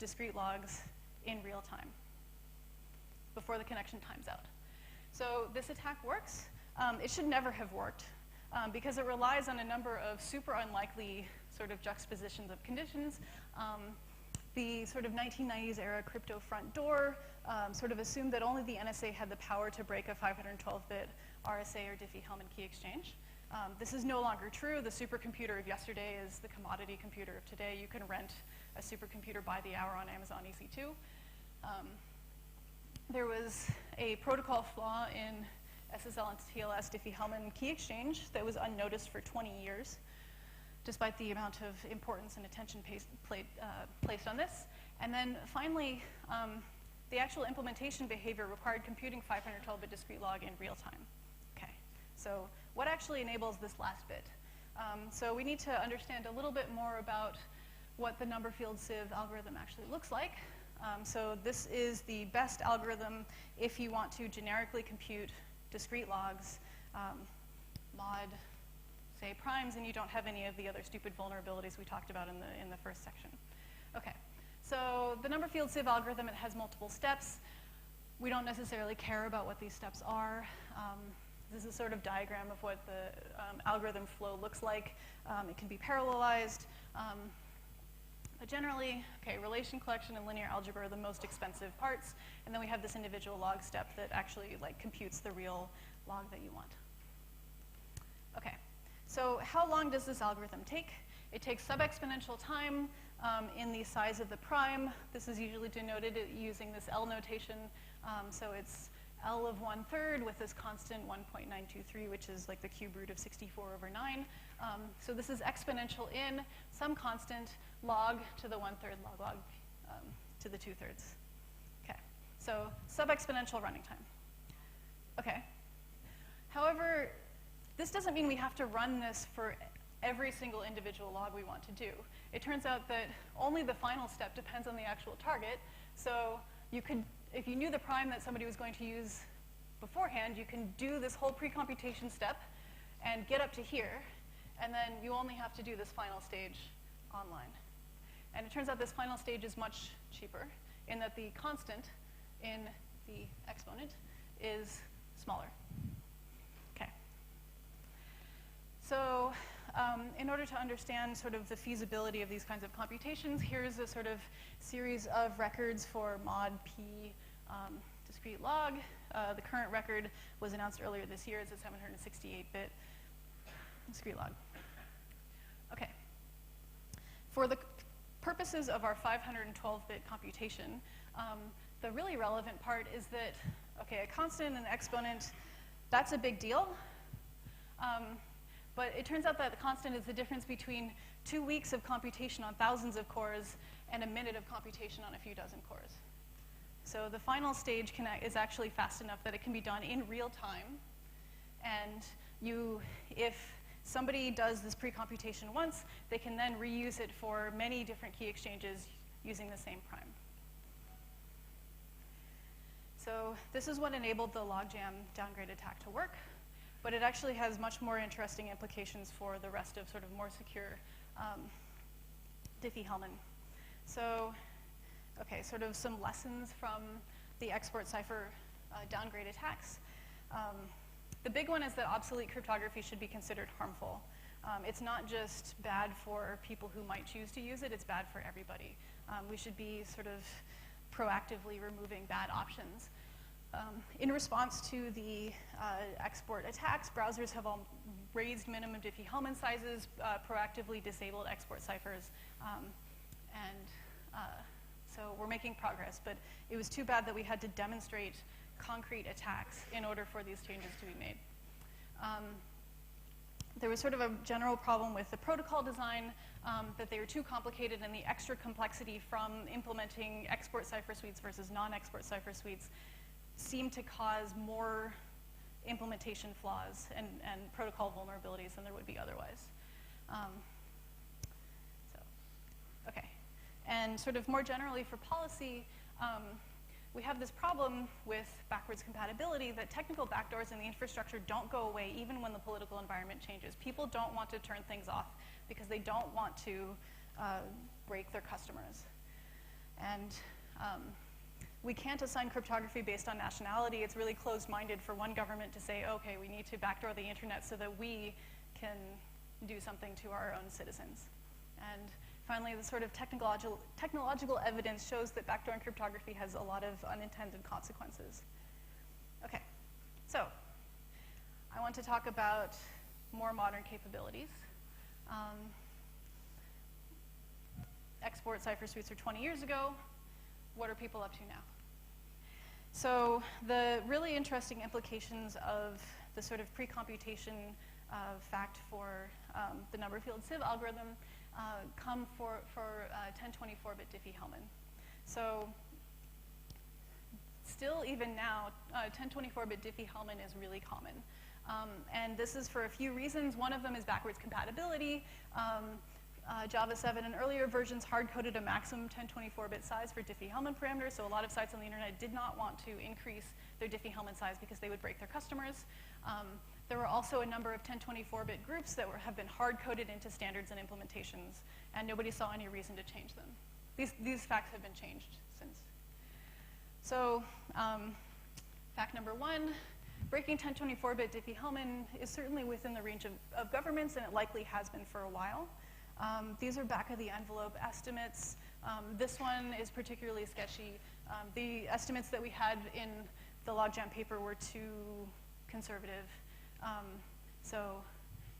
discrete logs in real time before the connection times out. So this attack works. It should never have worked because it relies on a number of super unlikely sort of juxtapositions of conditions. The sort of 1990s era crypto front door sort of assumed that only the NSA had the power to break a 512-bit RSA or Diffie-Hellman key exchange. This is no longer true. The supercomputer of yesterday is the commodity computer of today. You can rent a supercomputer by the hour on Amazon EC2. There was a protocol flaw in SSL and TLS Diffie-Hellman key exchange that was unnoticed for 20 years, despite the amount of importance and attention placed on this. And then finally, the actual implementation behavior required computing 512-bit discrete log in real time. Okay, so what actually enables this last bit? So we need to understand a little bit more about what the number field sieve algorithm actually looks like. So this is the best algorithm if you want to generically compute discrete logs, mod, say, primes, and you don't have any of the other stupid vulnerabilities we talked about in the first section. Okay, so the number field sieve algorithm, it has multiple steps. We don't necessarily care about what these steps are. This is a sort of diagram of what the algorithm flow looks like. It can be parallelized. But generally, okay, relation collection and linear algebra are the most expensive parts. And then we have this individual log step that actually computes the real log that you want. Okay, so how long does this algorithm take? It takes sub-exponential time in the size of the prime. This is usually denoted using this L notation. So it's L of 1/3 with this constant 1.923, which is like the cube root of 64/9. So this is exponential in some constant log to the 1/3 log to the 2/3. Okay, so sub-exponential running time. Okay. However, this doesn't mean we have to run this for every single individual log we want to do. It turns out that only the final step depends on the actual target. So you could, if you knew the prime that somebody was going to use beforehand, you can do this whole pre-computation step and get up to here, and then you only have to do this final stage online. And it turns out this final stage is much cheaper in that the constant in the exponent is smaller. Okay. So in order to understand sort of the feasibility of these kinds of computations, here's a sort of series of records for mod P discrete log. The current record was announced earlier this year. It's a 768-bit discrete log. Okay. For the purposes of our 512-bit computation, the really relevant part is that, okay, a constant and an exponent, that's a big deal. But it turns out that the constant is the difference between 2 weeks of computation on thousands of cores and a minute of computation on a few dozen cores. So the final stage is actually fast enough that it can be done in real time. And if somebody does this pre-computation once, they can then reuse it for many different key exchanges using the same prime. So this is what enabled the logjam downgrade attack to work. But it actually has much more interesting implications for the rest of sort of more secure Diffie-Hellman. So, okay, sort of some lessons from the export cipher downgrade attacks. The big one is that obsolete cryptography should be considered harmful. It's not just bad for people who might choose to use it, it's bad for everybody. We should be sort of proactively removing bad options. In response to the export attacks, browsers have all raised minimum Diffie-Hellman sizes, proactively disabled export ciphers, so we're making progress, but it was too bad that we had to demonstrate concrete attacks in order for these changes to be made. There was sort of a general problem with the protocol design, that they were too complicated, and the extra complexity from implementing export cipher suites versus non-export cipher suites seemed to cause more implementation flaws and protocol vulnerabilities than there would be otherwise. Okay. And sort of more generally for policy, we have this problem with backwards compatibility that technical backdoors in the infrastructure don't go away even when the political environment changes. People don't want to turn things off because they don't want to break their customers. And we can't assign cryptography based on nationality. It's really closed-minded for one government to say, okay, we need to backdoor the internet so that we can do something to our own citizens. And finally, the sort of technological evidence shows that backdooring cryptography has a lot of unintended consequences. Okay, so I want to talk about more modern capabilities. Export cipher suites are 20 years ago. What are people up to now? So the really interesting implications of the sort of pre-computation fact for the number field sieve algorithm come for 1024-bit Diffie-Hellman. So still, even now, 1024-bit Diffie-Hellman is really common. And this is for a few reasons. One of them is backwards compatibility. Java 7 and earlier versions hard-coded a maximum 1024-bit size for Diffie-Hellman parameters, so a lot of sites on the internet did not want to increase their Diffie-Hellman size because they would break their customers. There were also a number of 1024-bit groups that have been hard-coded into standards and implementations, and nobody saw any reason to change them. These facts have been changed since. So fact number one, breaking 1024-bit Diffie-Hellman is certainly within the range of governments, and it likely has been for a while. These are back-of-the-envelope estimates. This one is particularly sketchy. The estimates that we had in the logjam paper were too conservative. So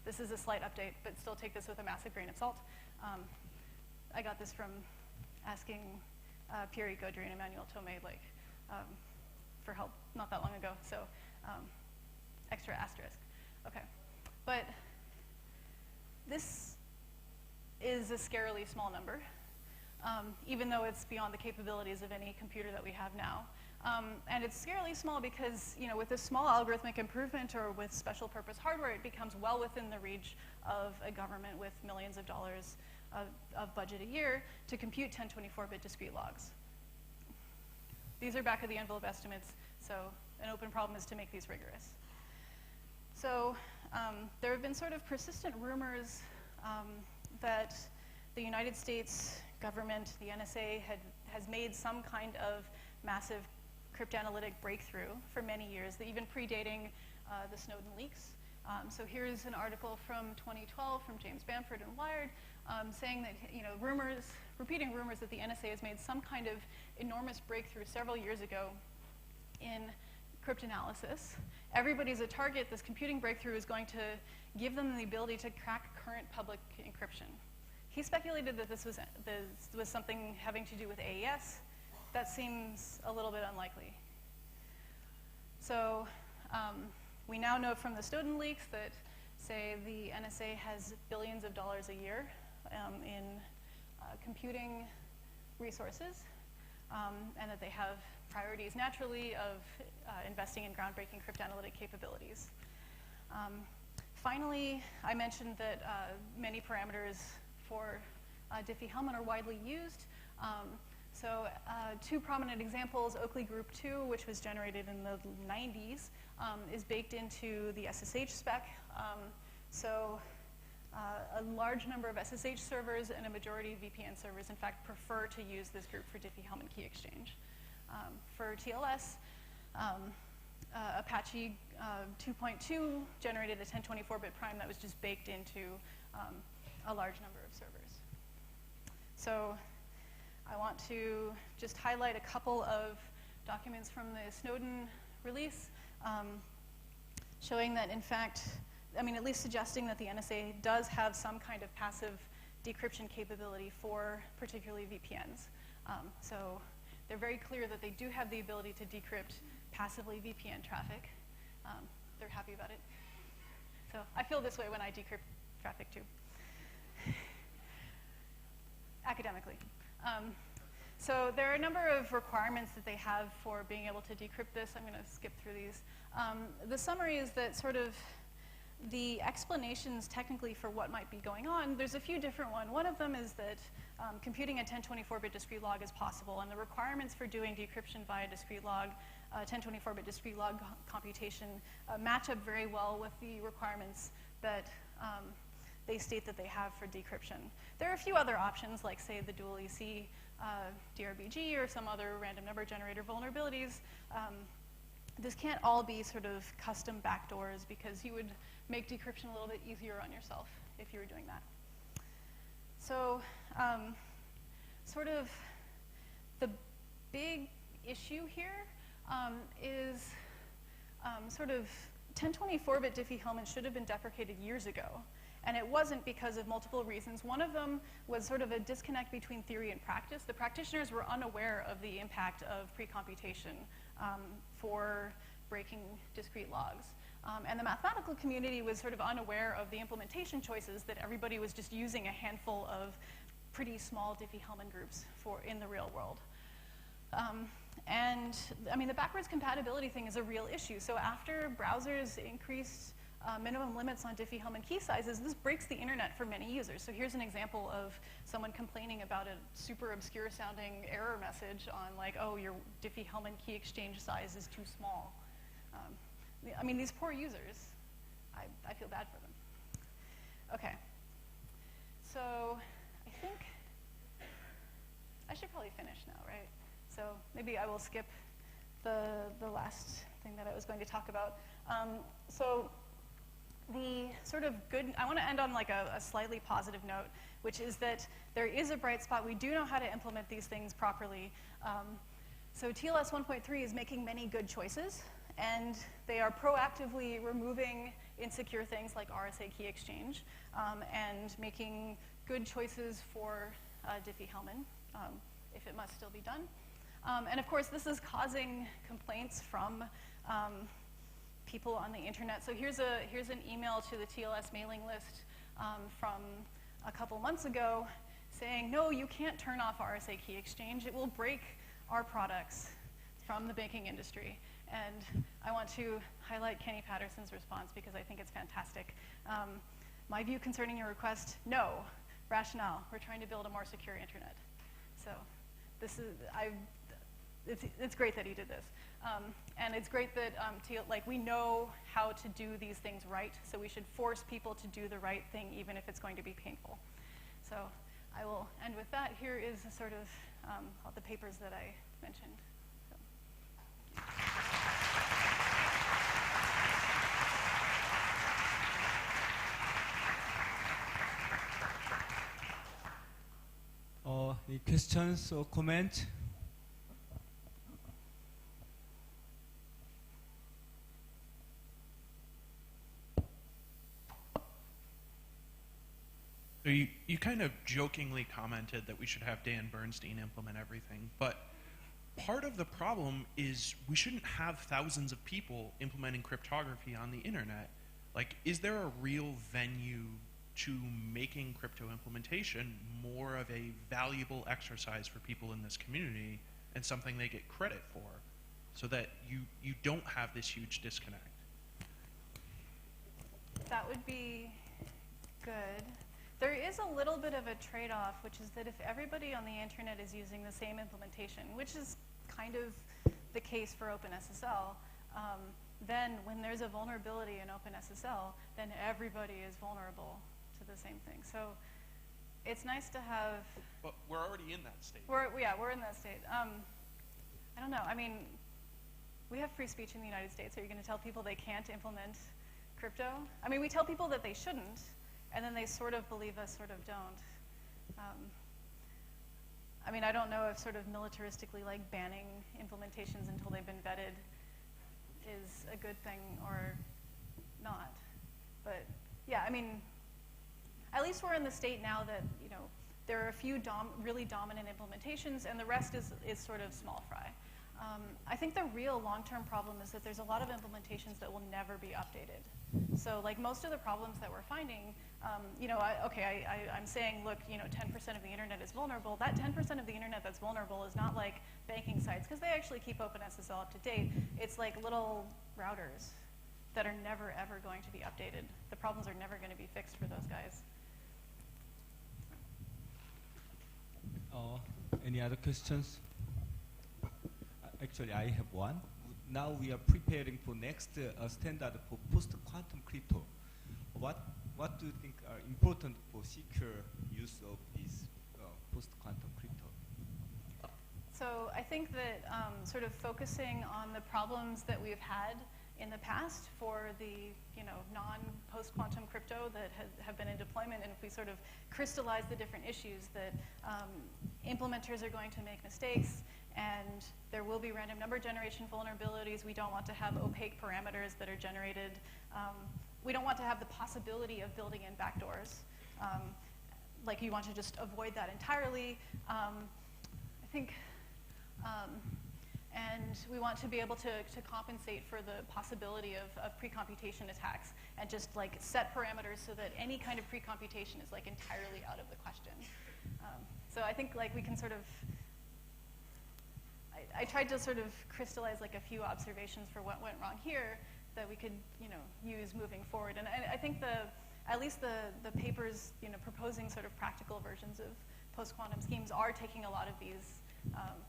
this is a slight update, but still take this with a massive grain of salt. I got this from asking Pierre Gaudry and Emmanuel Tomei for help not that long ago. So extra asterisk. Okay. But this is a scarily small number, even though it's beyond the capabilities of any computer that we have now. And it's scarily small because, with a small algorithmic improvement or with special purpose hardware, it becomes well within the reach of a government with millions of dollars of budget a year to compute 1024-bit discrete logs. These are back-of-the-envelope estimates, so an open problem is to make these rigorous. So there have been sort of persistent rumors that the United States government, the NSA, has made some kind of massive cryptanalytic breakthrough for many years, even predating the Snowden leaks. So here's an article from 2012 from James Bamford and Wired saying that, repeating rumors that the NSA has made some kind of enormous breakthrough several years ago in cryptanalysis. Everybody's a target. This computing breakthrough is going to give them the ability to crack current public encryption. He speculated that this was something having to do with AES. That seems a little bit unlikely. So we now know from the Snowden leaks that, say, the NSA has billions of dollars a year in computing resources, and that they have priorities naturally of investing in groundbreaking cryptanalytic capabilities. Finally, I mentioned that many parameters for Diffie-Hellman are widely used. So two prominent examples, Oakley Group 2, which was generated in the 90s, is baked into the SSH spec. So a large number of SSH servers and a majority of VPN servers, in fact, prefer to use this group for Diffie-Hellman key exchange. For TLS, Apache 2.2 generated a 1024-bit prime that was just baked into a large number of servers. So I want to just highlight a couple of documents from the Snowden release showing that, in fact, I mean, at least suggesting that the NSA does have some kind of passive decryption capability for particularly VPNs. So they're very clear that they do have the ability to decrypt passively VPN traffic. They're happy about it. So I feel this way when I decrypt traffic too, academically. So there are a number of requirements that they have for being able to decrypt this. I'm going to skip through these. The summary is that sort of the explanations technically for what might be going on, there's a few different ones. One of them is that computing a 1024-bit discrete log is possible, and the requirements for doing decryption via discrete log, 1024-bit discrete log computation match up very well with the requirements that they state that they have for decryption. There are a few other options, like say the dual EC DRBG or some other random number generator vulnerabilities. This can't all be sort of custom backdoors because you would make decryption a little bit easier on yourself if you were doing that. So sort of the big issue here is sort of 1024-bit Diffie-Hellman should have been deprecated years ago. And it wasn't because of multiple reasons. One of them was sort of a disconnect between theory and practice. The practitioners were unaware of the impact of pre-computation for breaking discrete logs. And the mathematical community was sort of unaware of the implementation choices that everybody was just using a handful of pretty small Diffie-Hellman groups for in the real world. And I mean, the backwards compatibility thing is a real issue. So after browsers increased minimum limits on Diffie-Hellman key sizes, this breaks the internet for many users. So here's an example of someone complaining about a super obscure sounding error message on like, oh, your Diffie-Hellman key exchange size is too small. I mean, these poor users, I feel bad for them. Okay, so I think I should probably finish now, right? So maybe I will skip the last thing that I was going to talk about. So the sort of good, I want to end on like a slightly positive note, which is that there is a bright spot. We do know how to implement these things properly. So TLS 1.3 is making many good choices, and they are proactively removing insecure things like RSA key exchange and making good choices for Diffie-Hellman, if it must still be done. And of course, this is causing complaints from people on the internet. So here's an email to the TLS mailing list from a couple months ago saying, no, you can't turn off RSA key exchange. It will break our products from the banking industry. And I want to highlight Kenny Patterson's response because I think it's fantastic. My view concerning your request, no. Rationale, we're trying to build a more secure internet. So this is, it's great that he did this. And it's great that like we know how to do these things right, so we should force people to do the right thing even if it's going to be painful. So I will end with that. Here is a sort of all the papers that I mentioned. Any questions or comments? So you kind of jokingly commented that we should have Dan Bernstein implement everything, but part of the problem is we shouldn't have thousands of people implementing cryptography on the internet. Like, is there a real venue to making crypto implementation more of a valuable exercise for people in this community and something they get credit for, so that you don't have this huge disconnect? That would be good. There is a little bit of a trade-off, which is that if everybody on the internet is using the same implementation, which is kind of the case for OpenSSL, then when there's a vulnerability in OpenSSL, then everybody is vulnerable to the same thing. So it's nice to have... But we're already in that state. We're in that state. I don't know. I mean, we have free speech in the United States. Are you going to tell people they can't implement crypto? I mean, we tell people that they shouldn't, and then they sort of believe us, sort of don't. I mean, I don't know if sort of militaristically like banning implementations until they've been vetted is a good thing or not. But yeah, I mean, at least we're in the state now that, you know, there are a few really dominant implementations, and the rest is sort of small fry. I think the real long-term problem is that there's a lot of implementations that will never be updated. So like most of the problems that we're finding, you know, I'm saying, look, you know, 10% of the internet is vulnerable. That 10% of the internet that's vulnerable is not like banking sites, because they actually keep OpenSSL up to date. It's like little routers that are never, ever going to be updated. The problems are never going to be fixed for those guys. Any other questions? Actually, I have one. Now we are preparing for next standard for post-quantum crypto. What do you think are important for secure use of this post-quantum crypto? So I think that sort of focusing on the problems that we've had in the past for the, you know, non-post-quantum crypto that have been in deployment, and if we sort of crystallize the different issues that implementers are going to make mistakes, and there will be random number generation vulnerabilities. We don't want to have opaque parameters that are generated. We don't want to have the possibility of building in backdoors. Like, you want to just avoid that entirely. I think, and we want to be able to compensate for the possibility of pre-computation attacks, and just like set parameters so that any kind of pre-computation is like entirely out of the question. So I think like we can sort of, I tried to sort of crystallize like a few observations for what went wrong here that we could, you know, use moving forward. And I think at least the papers, you know, proposing sort of practical versions of post-quantum schemes are taking a lot of these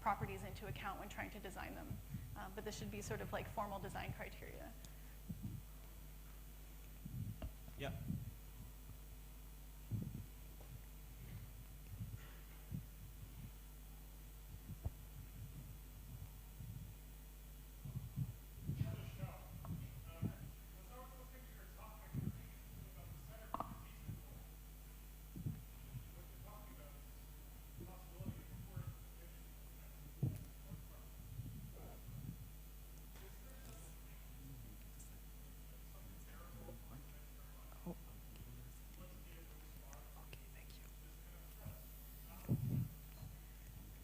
properties into account when trying to design them. But this should be sort of like formal design criteria. Yeah.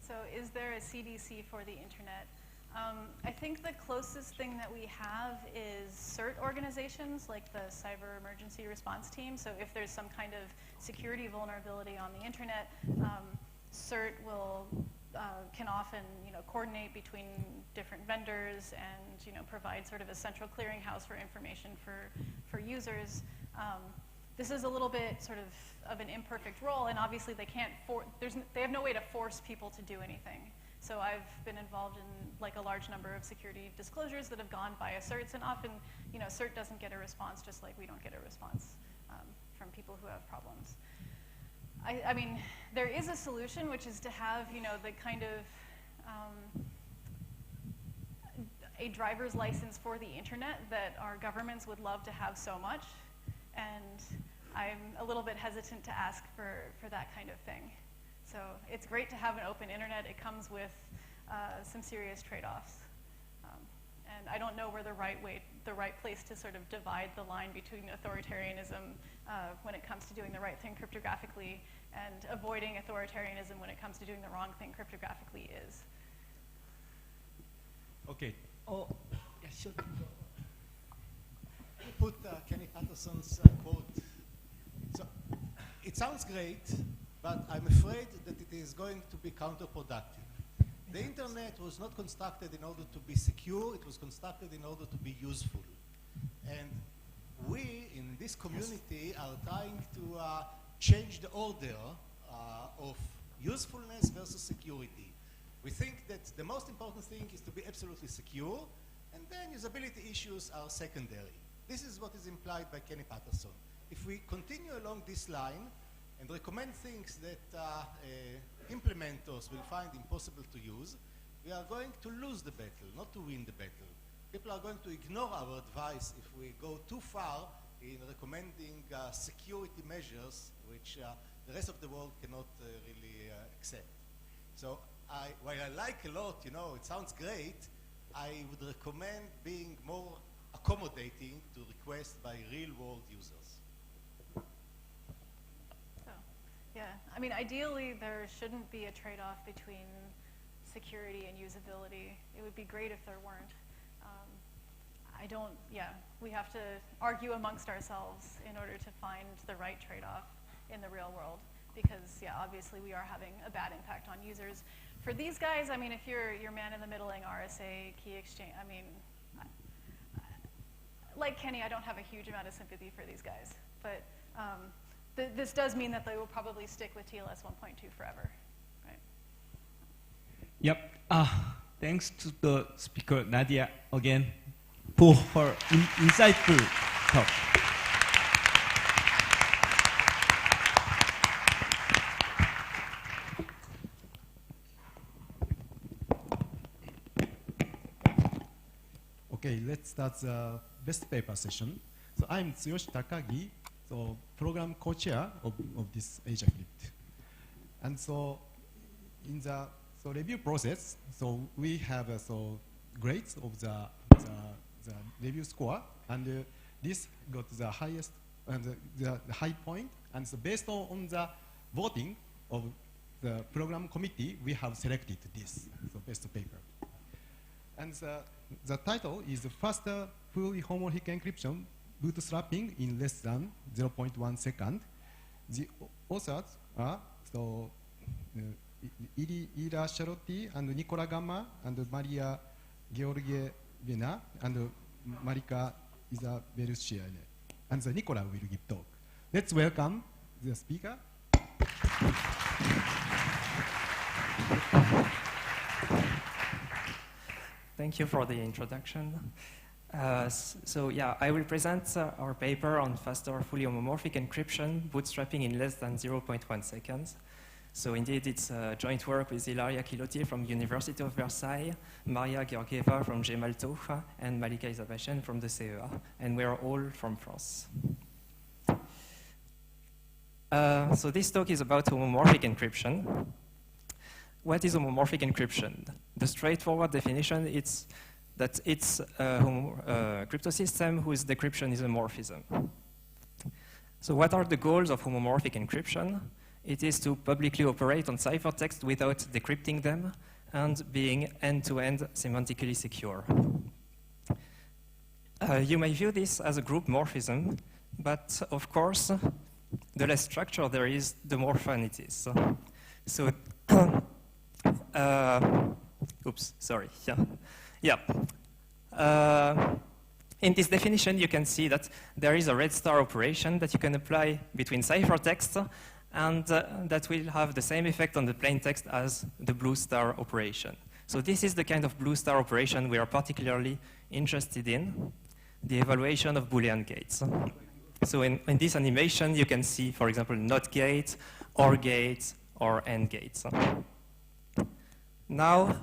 So is there a CDC for the internet? I think the closest thing that we have is CERT organizations, like the Cyber Emergency Response Team. So if there's some kind of security vulnerability on the internet, CERT can often, you know, coordinate between different vendors and, you know, provide sort of a central clearinghouse for information for users. This is a little bit sort of an imperfect role, and obviously they can't they have no way to force people to do anything. So I've been involved in like a large number of security disclosures that have gone via CERTs, and often, you know, CERT doesn't get a response, just like we don't get a response from people who have problems. I mean, there is a solution, which is to have, you know, the kind of a driver's license for the internet that our governments would love to have so much, and I'm a little bit hesitant to ask for that kind of thing. So it's great to have an open internet. It comes with some serious trade-offs. And I don't know where the right place to sort of divide the line between authoritarianism when it comes to doing the right thing cryptographically and avoiding authoritarianism when it comes to doing the wrong thing cryptographically is. Okay. Oh, yeah, sure. Put Kenny Patterson's quote. So it sounds great, but I'm afraid that it is going to be counterproductive. The internet was not constructed in order to be secure, it was constructed in order to be useful. And we, in this community, are trying to change the order of usefulness versus security. We think that the most important thing is to be absolutely secure, and then usability issues are secondary. This is what is implied by Kenny Patterson. If we continue along this line and recommend things that implementers will find impossible to use, we are going to lose the battle, not to win the battle. people are going to ignore our advice if we go too far in recommending security measures which the rest of the world cannot really accept. So while I like a lot, you know, it sounds great, I would recommend being more accommodating to requests by real-world users. So, yeah, I mean, ideally, there shouldn't be a trade-off between security and usability. It would be great if there weren't. We have to argue amongst ourselves in order to find the right trade-off in the real world because, yeah, obviously we are having a bad impact on users. For these guys, I mean, if you're man-in-the-middling RSA, key exchange, I mean, like Kenny, I don't have a huge amount of sympathy for these guys. But this does mean that they will probably stick with TLS 1.2 forever, right? Yep. Thanks to the speaker, Nadia, again, for her insightful talk. Okay, let's start the best paper session. So I'm Tsuyoshi Takagi, so program co-chair of this Asiacrypt. And so in the review process, so we have grades of the review score, and this got the highest and the high point. And so based on the voting of the program committee, we have selected this best paper. And the title is Faster Fully Homomorphic Encryption Bootstrapping in Less Than 0.1 Second. The authors are Ida Charotti and Nicola Gamma and Maria Georgievna and Marika Isabellucciane. And the Nicola will give talk. Let's welcome the speaker. Thank you for the introduction. I will present our paper on faster fully homomorphic encryption, bootstrapping in less than 0.1 seconds. So indeed, it's a joint work with Ilaria Kiloti from University of Versailles, Maria Georgieva from Gemalto, and Malika Isabellucciane from the CEA, and we're all from France. So this talk is about homomorphic encryption. What is homomorphic encryption? The straightforward definition is that it's a crypto system whose decryption is a morphism. So what are the goals of homomorphic encryption? It is to publicly operate on ciphertext without decrypting them and being end-to-end semantically secure. You may view this as a group morphism, but of course, the less structure there is, the more fun it is. So, oops, sorry, in this definition, you can see that there is a red star operation that you can apply between ciphertext and that will have the same effect on the plain text as the blue star operation. So this is the kind of blue star operation we are particularly interested in, the evaluation of Boolean gates. So in this animation, you can see, for example, NOT gate, OR gate, or AND gates. Now,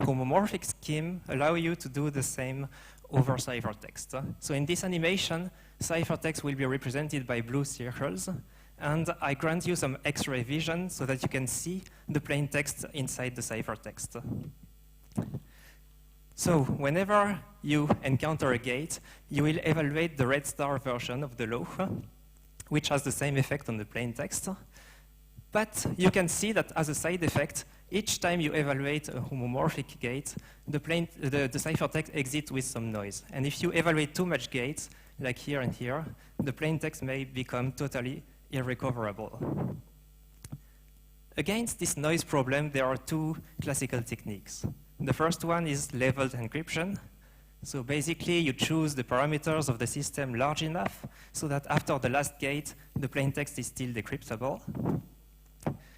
homomorphic scheme allow you to do the same over ciphertext. So in this animation, ciphertext will be represented by blue circles, and I grant you some X-ray vision so that you can see the plain text inside the ciphertext. So whenever you encounter a gate, you will evaluate the red star version of the law, which has the same effect on the plain text. But you can see that as a side effect, each time you evaluate a homomorphic gate, the ciphertext exits with some noise. And if you evaluate too much gates, like here and here, the plain text may become totally irrecoverable. Against this noise problem, there are two classical techniques. The first one is leveled encryption. So basically, you choose the parameters of the system large enough so that after the last gate, the plain text is still decryptable.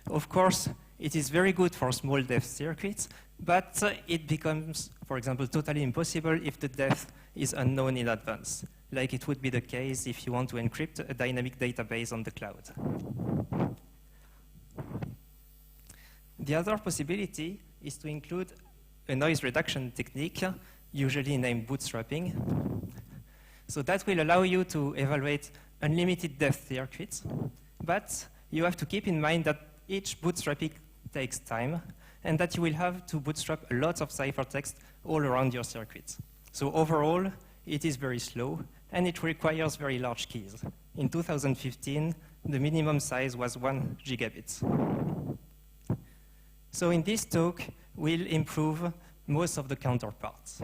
Of course, it is very good for small depth circuits, but it becomes, for example, totally impossible if the depth is unknown in advance, like it would be the case if you want to encrypt a dynamic database on the cloud. The other possibility is to include a noise reduction technique usually named bootstrapping. So that will allow you to evaluate unlimited depth circuits, but you have to keep in mind that each bootstrapping takes time, and that you will have to bootstrap a lot of ciphertext all around your circuits. So overall, it is very slow, and it requires very large keys. In 2015, the minimum size was 1 gigabit. So in this talk, we'll improve most of the counterparts.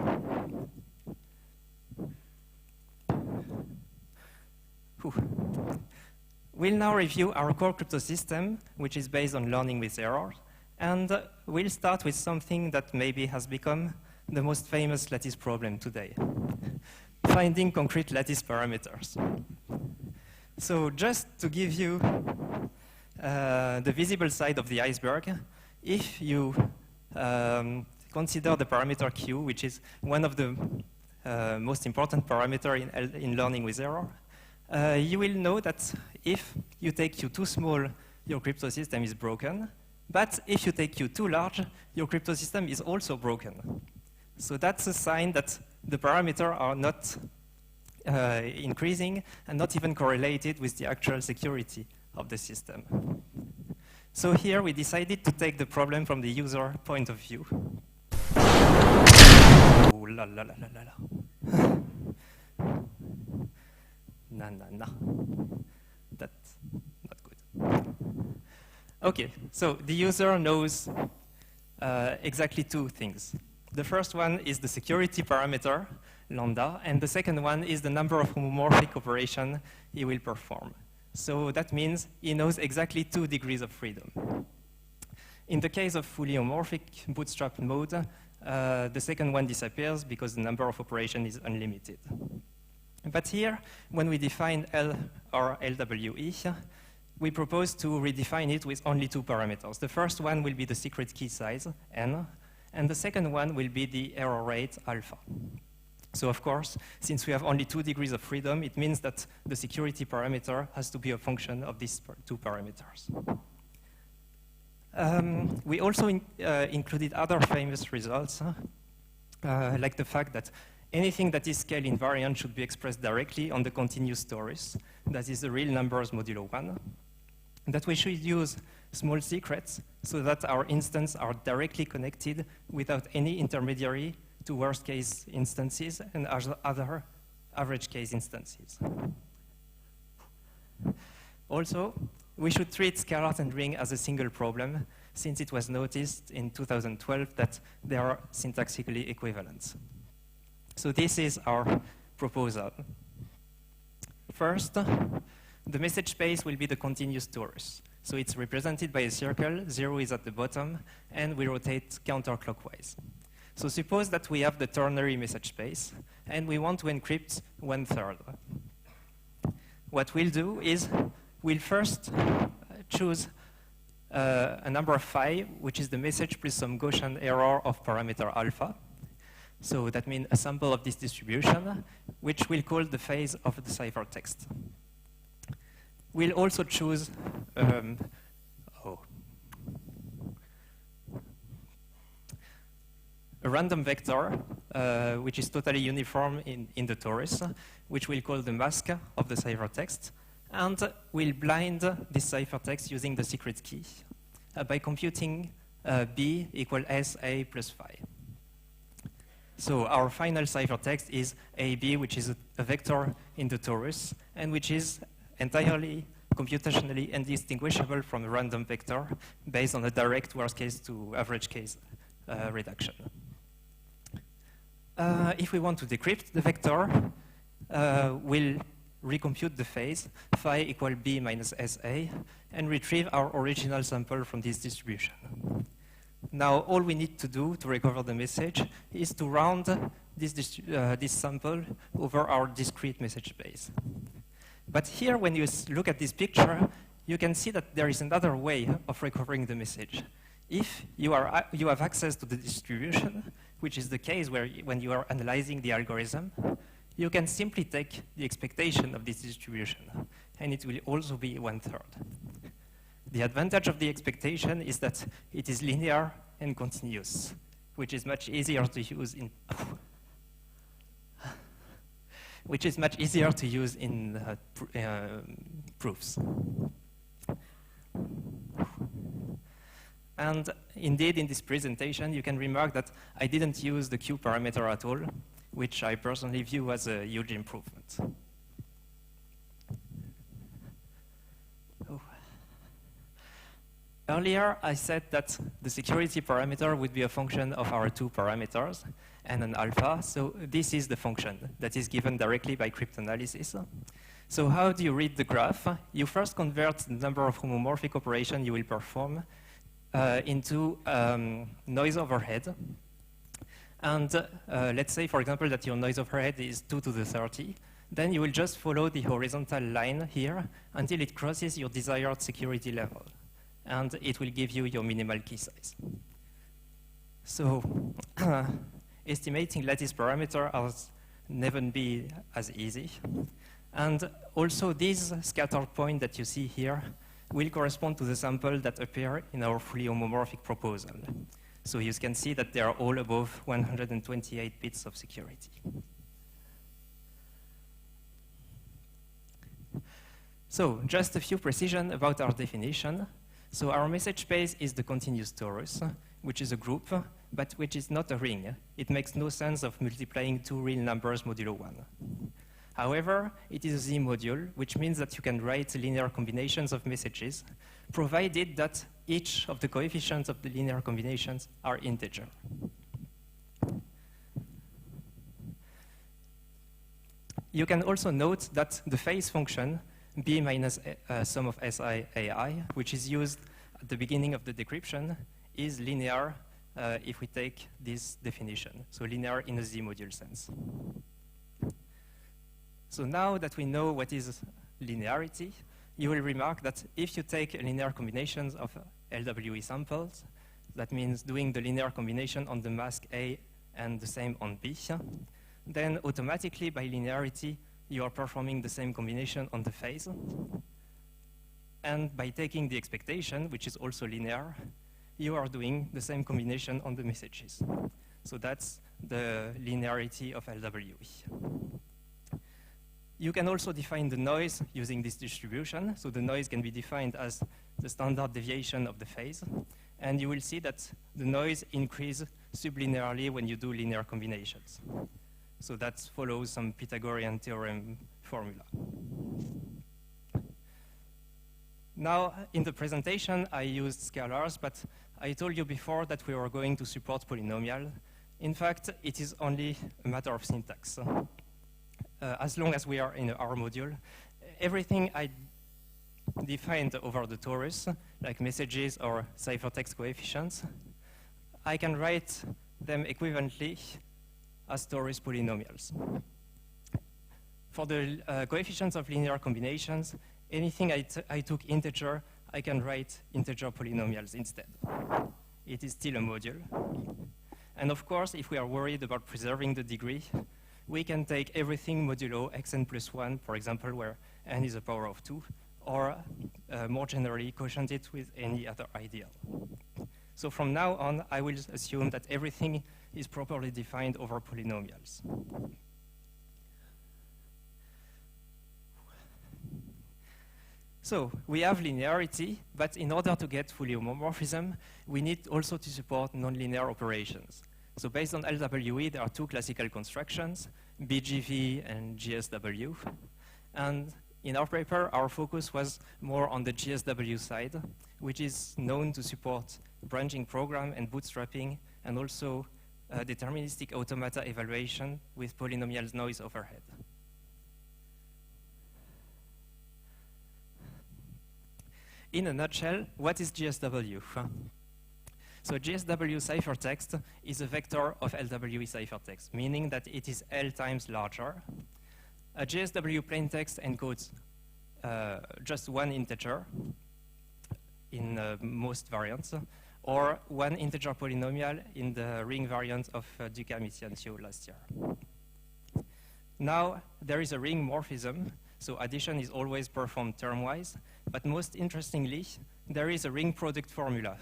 We'll now review our core crypto system, which is based on learning with error. And we'll start with something that maybe has become the most famous lattice problem today, finding concrete lattice parameters. So just to give you the visible side of the iceberg, if you consider the parameter Q, which is one of the most important parameter in learning with error, you will know that if you take Q too small, your crypto system is broken. But if you take Q too large, your crypto system is also broken. So that's a sign that the parameters are not increasing and not even correlated with the actual security of the system. So here we decided to take the problem from the user point of view. Oh, la la la la la la. No. That's not good. Okay, so the user knows exactly two things. The first one is the security parameter, lambda, and the second one is the number of homomorphic operations he will perform. So that means he knows exactly 2 degrees of freedom. In the case of fully homomorphic bootstrap mode, the second one disappears because the number of operations is unlimited. But here, when we define L or LWE, we propose to redefine it with only 2 parameters. The first one will be the secret key size, n, and the second one will be the error rate, alpha. So of course, since we have only 2 degrees of freedom, it means that the security parameter has to be a function of these 2 parameters. We also included other famous results, like the fact that anything that is scale invariant should be expressed directly on the continuous torus, that is the real numbers modulo 1, that we should use small secrets so that our instances are directly connected without any intermediary to worst case instances and other average case instances. Also, we should treat scalar and ring as a single problem, since it was noticed in 2012 that they are syntactically equivalent. So this is our proposal. First, the message space will be the continuous torus. So it's represented by a circle, 0 is at the bottom, and we rotate counterclockwise. So suppose that we have the ternary message space, and we want to encrypt 1/3. What we'll do is we'll first choose a number of phi, which is the message plus some Gaussian error of parameter alpha. So that means a sample of this distribution, which we'll call the phase of the ciphertext. We'll also choose a random vector, which is totally uniform in the torus, which we'll call the mask of the ciphertext. And we'll blind this ciphertext using the secret key by computing B equal SA plus phi. So our final ciphertext is AB, which is a vector in the torus, and which is entirely computationally indistinguishable from a random vector based on a direct worst case to average case reduction. If we want to decrypt the vector, we'll recompute the phase, phi equal B minus SA, and retrieve our original sample from this distribution. Now, all we need to do to recover the message is to round this sample over our discrete message space. But here, when you look at this picture, you can see that there is another way of recovering the message. If you have access to the distribution, which is the case when you are analyzing the algorithm, you can simply take the expectation of this distribution, and it will also be 1/3. The advantage of the expectation is that it is linear and continuous, which is much easier to use which is much easier to use in proofs. And indeed, in this presentation, you can remark that I didn't use the Q parameter at all, which I personally view as a huge improvement. Earlier, I said that the security parameter would be a function of our two parameters, and an alpha. So this is the function that is given directly by cryptanalysis. So how do you read the graph? You first convert the number of homomorphic operations you will perform into noise overhead. And let's say, for example, that your noise overhead is 2 to the 30. Then you will just follow the horizontal line here until it crosses your desired security level. And it will give you your minimal key size. So estimating lattice parameter has never been as easy. And also these scattered points that you see here will correspond to the sample that appear in our fully homomorphic proposal. So you can see that they are all above 128 bits of security. So just a few precision about our definition. So our message space is the continuous torus, which is a group, but which is not a ring. It makes no sense of multiplying two real numbers modulo 1. However, it is a Z module, which means that you can write linear combinations of messages, provided that each of the coefficients of the linear combinations are integer. You can also note that the phase function B minus sum of Si AI, which is used at the beginning of the decryption, is linear if we take this definition. So linear in a Z module sense. So now that we know what is linearity, you will remark that if you take linear combinations of LWE samples, that means doing the linear combination on the mask A and the same on B, then automatically by linearity, you are performing the same combination on the phase. And by taking the expectation, which is also linear, you are doing the same combination on the messages. So that's the linearity of LWE. You can also define the noise using this distribution. So the noise can be defined as the standard deviation of the phase. And you will see that the noise increases sublinearly when you do linear combinations. So that follows some Pythagorean theorem formula. Now, in the presentation, I used scalars, but I told you before that we were going to support polynomial. In fact, it is only a matter of syntax. As long as we are in our module, everything I defined over the torus, like messages or ciphertext coefficients, I can write them equivalently as torus polynomials. For the coefficients of linear combinations, anything I took integer, I can write integer polynomials instead. It is still a module. And of course, if we are worried about preserving the degree, we can take everything modulo xn plus 1, for example, where n is a power of 2, or more generally, quotient it with any other ideal. So from now on, I will assume that everything is properly defined over polynomials. So we have linearity, but in order to get fully homomorphism, we need also to support nonlinear operations. So based on LWE, there are two classical constructions, BGV and GSW. And in our paper, our focus was more on the GSW side, which is known to support branching program and bootstrapping, and also deterministic automata evaluation with polynomial noise overhead. In a nutshell, what is GSW? So GSW ciphertext is a vector of LWE ciphertext, meaning that it is L times larger. A GSW plaintext encodes just one integer in most variants, or one integer polynomial in the ring variant of Ducam and Châu last year. Now, there is a ring morphism, so addition is always performed termwise, but most interestingly, there is a ring product formula.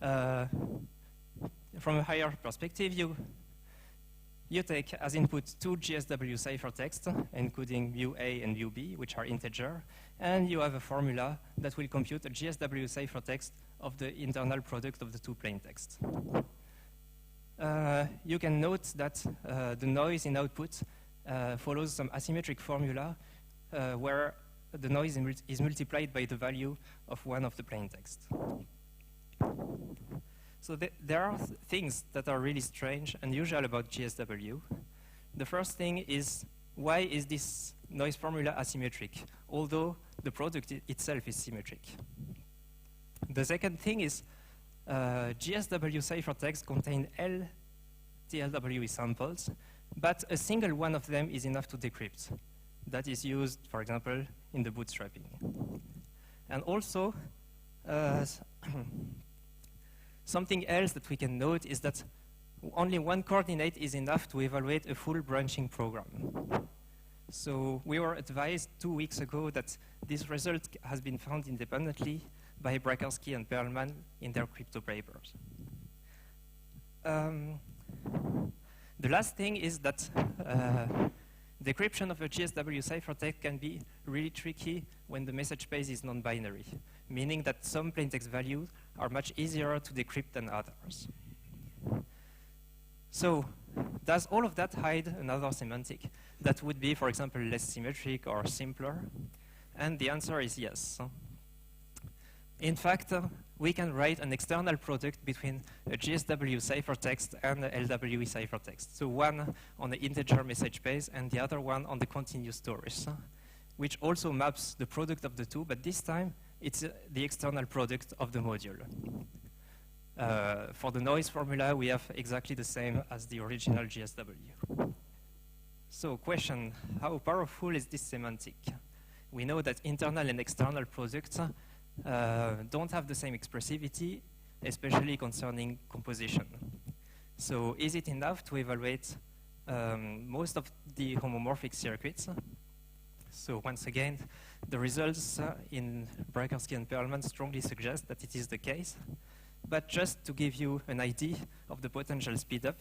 From a higher perspective, you you take as input two GSW ciphertexts, encoding mu A and mu B, which are integer, and you have a formula that will compute a GSW ciphertext of the internal product of the two plaintexts. You can note that the noise in output follows some asymmetric formula where the noise is multiplied by the value of one of the plaintexts. So there are things that are really strange and unusual about GSW. The first thing is, why is this noise formula asymmetric, although the product itself is symmetric? The second thing is, GSW ciphertext contain L TLWE samples, but a single one of them is enough to decrypt. That is used, for example, in the bootstrapping. And also, something else that we can note is that only one coordinate is enough to evaluate a full branching program. So we were advised 2 weeks ago that this result has been found independently by Brakersky and Perlman in their crypto papers. The last thing is that decryption of a GSW ciphertext can be really tricky when the message space is non-binary, meaning that some plaintext values are much easier to decrypt than others. So, does all of that hide another semantic that would be, for example, less symmetric or simpler? And the answer is yes. In fact, we can write an external product between a GSW ciphertext and a LWE ciphertext. So one on the integer message space and the other one on the continuous storage, which also maps the product of the two, but this time it's the external product of the module. For the noise formula, we have exactly the same as the original GSW. So question, how powerful is this semantic? We know that internal and external products don't have the same expressivity, especially concerning composition. So is it enough to evaluate most of the homomorphic circuits? So once again, the results in Brakersky and Perlman strongly suggest that it is the case. But just to give you an idea of the potential speedup,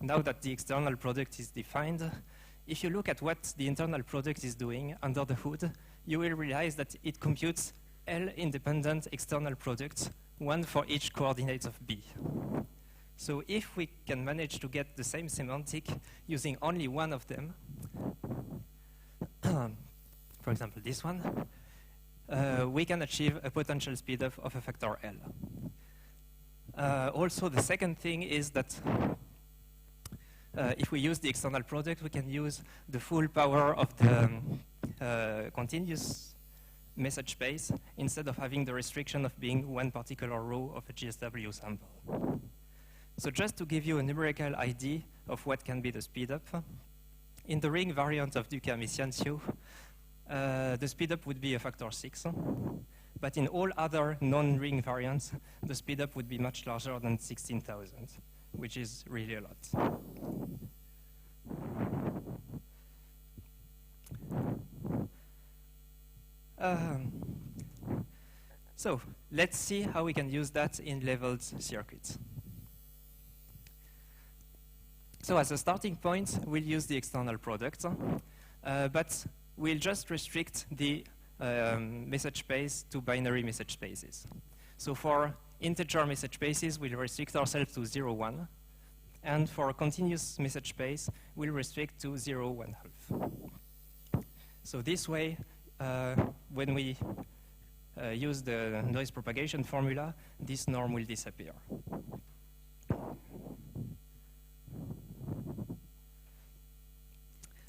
now that the external product is defined, if you look at what the internal product is doing under the hood, you will realize that it computes L-independent external products, one for each coordinate of B. So if we can manage to get the same semantic using only one of them, for example this one, we can achieve a potential speedup of a factor L. Also, the second thing is that if we use the external product, we can use the full power of the continuous message space instead of having the restriction of being one particular row of a GSW sample. So just to give you a numerical idea of what can be the speedup, in the ring variant of Ducam-Isiancio, the speedup would be a factor 6, but in all other non-ring variants, the speedup would be much larger than 16,000, which is really a lot. So let's see how we can use that in leveled circuits. So as a starting point, we'll use the external product, but we'll just restrict the message space to binary message spaces. So for integer message spaces, we'll restrict ourselves to 0, 1. And for continuous message space, we'll restrict to 0, 1/2. So this way, when we use the noise propagation formula, this norm will disappear.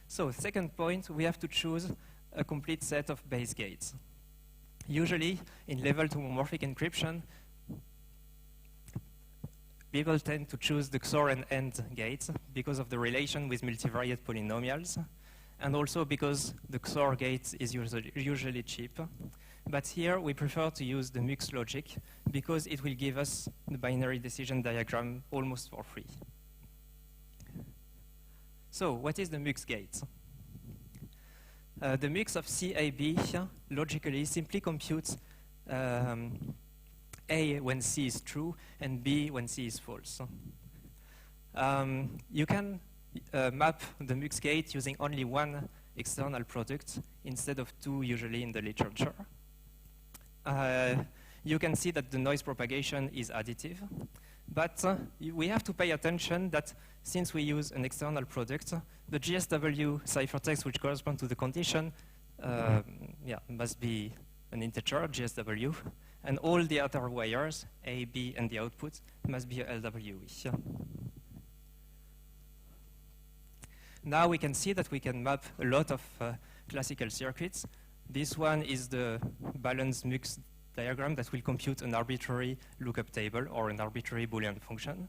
So second point, we have to choose a complete set of base gates. Usually, in level homomorphic encryption, people tend to choose the XOR and AND gates because of the relation with multivariate polynomials, and also because the XOR gate is usually cheap. But here, we prefer to use the MUX logic because it will give us the binary decision diagram almost for free. So what is the MUX gate? The MUX of CAB logically simply computes A when C is true and B when C is false. You can map the MUX gate using only one external product instead of two usually in the literature. You can see that the noise propagation is additive, but we have to pay attention that since we use an external product, the GSW ciphertext which corresponds to the condition must be an integer, GSW, and all the other wires, A, B, and the output, must be a LWE. Now we can see that we can map a lot of classical circuits. This one is the balanced MUX diagram that will compute an arbitrary lookup table or an arbitrary Boolean function.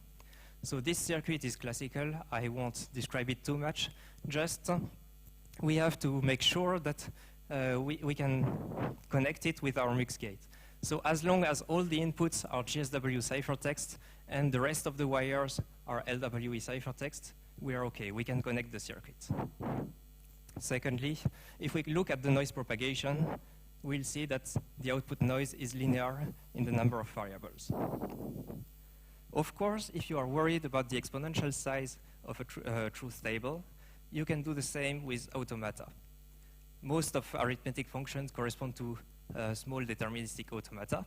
So this circuit is classical. I won't describe it too much. Just we have to make sure that we can connect it with our MUX gate. So as long as all the inputs are GSW ciphertext and the rest of the wires are LWE ciphertext, we are okay. We can connect the circuit. Secondly, if we look at the noise propagation, we'll see that the output noise is linear in the number of variables. Of course, if you are worried about the exponential size of a truth table, you can do the same with automata. Most of arithmetic functions correspond to small deterministic automata.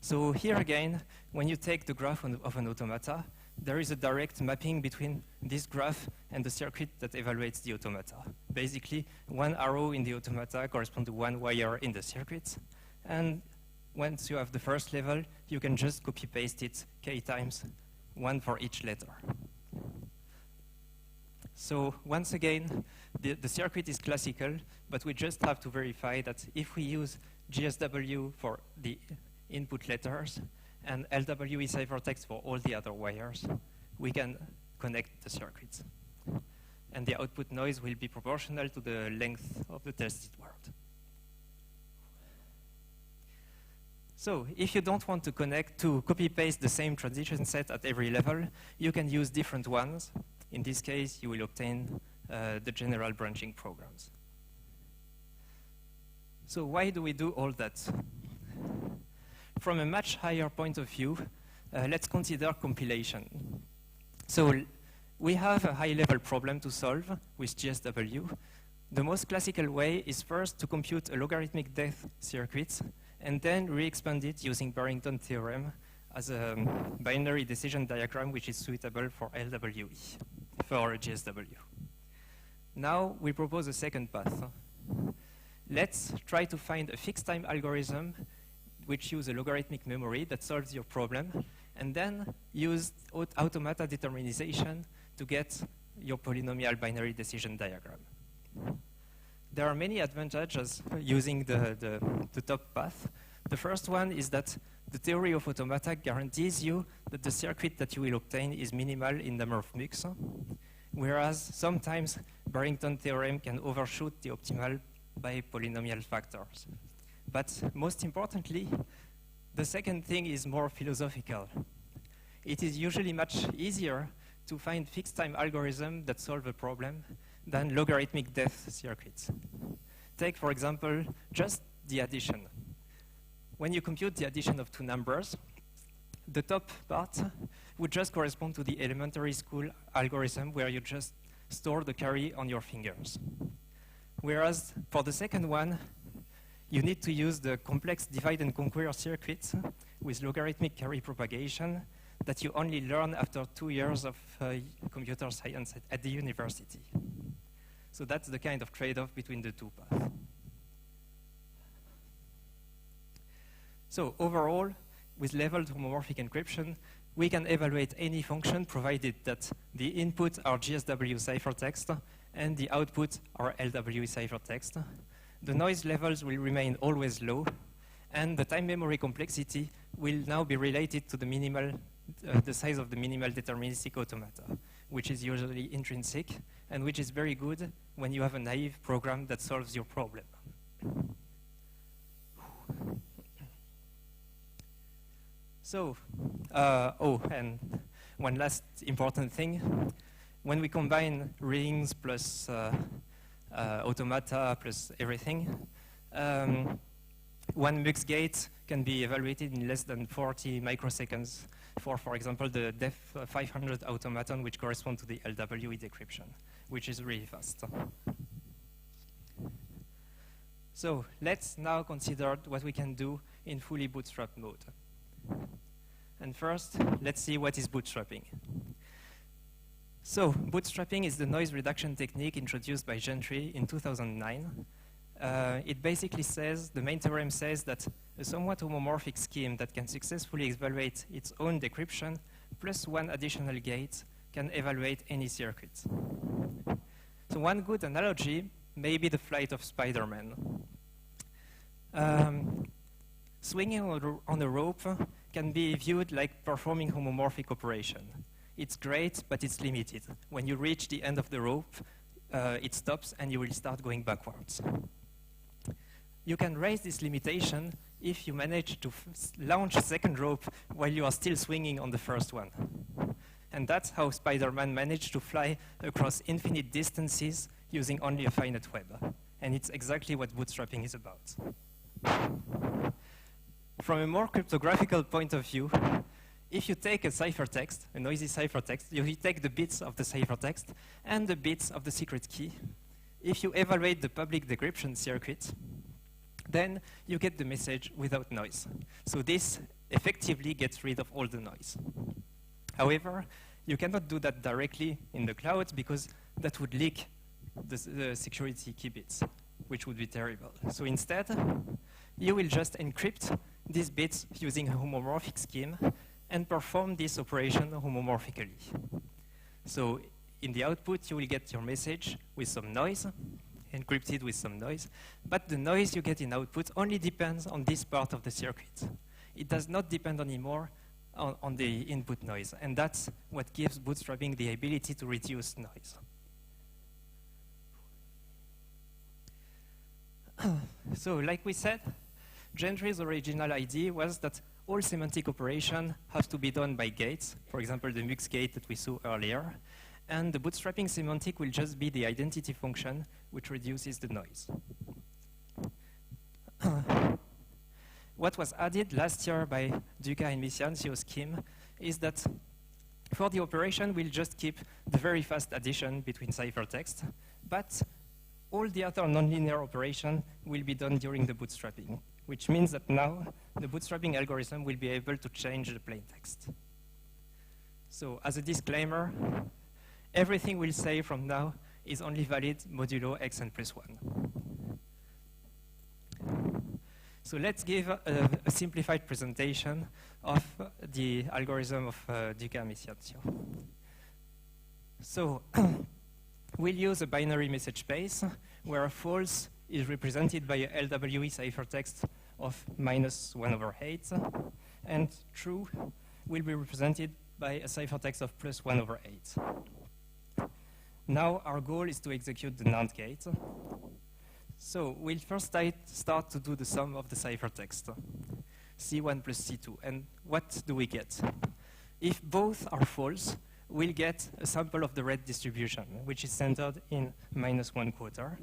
So here again, when you take the graph of an automata, there is a direct mapping between this graph and the circuit that evaluates the automata. Basically, one arrow in the automata corresponds to one wire in the circuit. And once you have the first level, you can just copy-paste it k times, one for each letter. So once again, the circuit is classical, but we just have to verify that if we use GSW for the input letters and LWE ciphertext for all the other wires, we can connect the circuits. And the output noise will be proportional to the length of the tested word. So if you don't want to copy-paste the same transition set at every level, you can use different ones. In this case, you will obtain the general branching programs. So why do we do all that? From a much higher point of view, let's consider compilation. So we have a high-level problem to solve with GSW. The most classical way is first to compute a logarithmic depth circuit and then re-expand it using Barrington theorem as a binary decision diagram which is suitable for LWE, for GSW. Now we propose a second path. Let's try to find a fixed time algorithm which use a logarithmic memory that solves your problem, and then use automata determinization to get your polynomial binary decision diagram. There are many advantages using the top path. The first one is that the theory of automata guarantees you that the circuit that you will obtain is minimal in number of MUX, whereas sometimes Barrington theorem can overshoot the optimal by polynomial factors. But most importantly, the second thing is more philosophical. It is usually much easier to find fixed time algorithms that solve a problem than logarithmic depth circuits. Take, for example, just the addition. When you compute the addition of two numbers, the top part would just correspond to the elementary school algorithm where you just store the carry on your fingers. Whereas for the second one, you need to use the complex divide and conquer circuits with logarithmic carry propagation that you only learn after 2 years of computer science at the university. So that's the kind of trade-off between the two paths. So overall, with leveled homomorphic encryption, we can evaluate any function provided that the input are GSW ciphertext and the output are LWE ciphertext. The noise levels will remain always low, and the time memory complexity will now be related to the minimal, the size of the minimal deterministic automata, which is usually intrinsic, and which is very good when you have a naive program that solves your problem. So, and one last important thing, when we combine rings plus automata plus everything, one MUX gate can be evaluated in less than 40 microseconds for example, the DEF 500 automaton, which correspond to the LWE decryption, which is really fast. So let's now consider what we can do in fully bootstrapped mode. And first, let's see what is bootstrapping. So bootstrapping is the noise reduction technique introduced by Gentry in 2009. It basically says, the main theorem says that a somewhat homomorphic scheme that can successfully evaluate its own decryption plus one additional gate can evaluate any circuit. So one good analogy may be the flight of Spider-Man. Swinging on a rope can be viewed like performing homomorphic operation. It's great, but it's limited. When you reach the end of the rope, it stops and you will start going backwards. You can raise this limitation if you manage to launch a second rope while you are still swinging on the first one. And that's how Spider-Man managed to fly across infinite distances using only a finite web. And it's exactly what bootstrapping is about. From a more cryptographical point of view, if you take a ciphertext, a noisy ciphertext, you take the bits of the ciphertext and the bits of the secret key. If you evaluate the public decryption circuit, then you get the message without noise. So this effectively gets rid of all the noise. However, you cannot do that directly in the cloud because that would leak the security key bits, which would be terrible. So instead, you will just encrypt these bits using a homomorphic scheme and perform this operation homomorphically. So in the output, you will get your message with some noise, encrypted with some noise, but the noise you get in output only depends on this part of the circuit. It does not depend anymore on the input noise, and that's what gives bootstrapping the ability to reduce noise. So, like we said, Gentry's original idea was that all semantic operation has to be done by gates, for example, the MUX gate that we saw earlier, and the bootstrapping semantic will just be the identity function which reduces the noise. What was added last year by Duca and Misianzio's scheme is that for the operation, we'll just keep the very fast addition between ciphertext, but all the other nonlinear operation will be done during the bootstrapping, which means that now the bootstrapping algorithm will be able to change the plaintext. So as a disclaimer, everything we'll say from now is only valid modulo xn plus 1. So let's give a simplified presentation of the algorithm of Duca and Misianzio. So we'll use a binary message space where false is represented by a LWE ciphertext of -1/8, and true will be represented by a ciphertext of +1/8. Now our goal is to execute the NAND gate. So we'll first start to do the sum of the ciphertext, C1 plus C2. And what do we get? If both are false, we'll get a sample of the red distribution, which is centered in -1/4.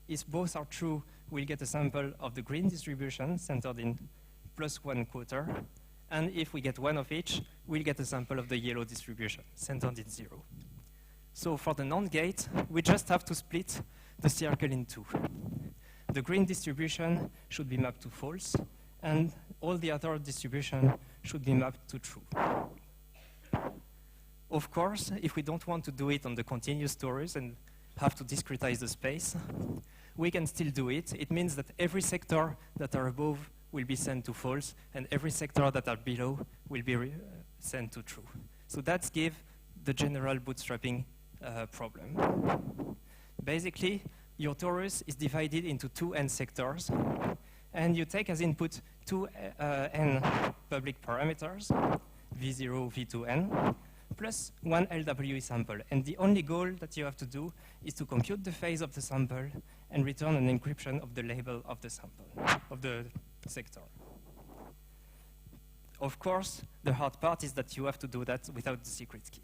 If both are true, we'll get a sample of the green distribution centered in +1/4. And if we get one of each, we'll get a sample of the yellow distribution centered in 0. So for the NAND gate, we just have to split the circle in two. The green distribution should be mapped to false, and all the other distribution should be mapped to true. Of course, if we don't want to do it on the continuous torus and have to discretize the space, we can still do it. It means that every sector that are above will be sent to false, and every sector that are below will be sent to true. So that's give the general bootstrapping problem. Basically, your torus is divided into two n sectors, and you take as input two n public parameters, v0, v2, n, plus one LWE sample. And the only goal that you have to do is to compute the phase of the sample and return an encryption of the label of the sample, of the sector. Of course, the hard part is that you have to do that without the secret key.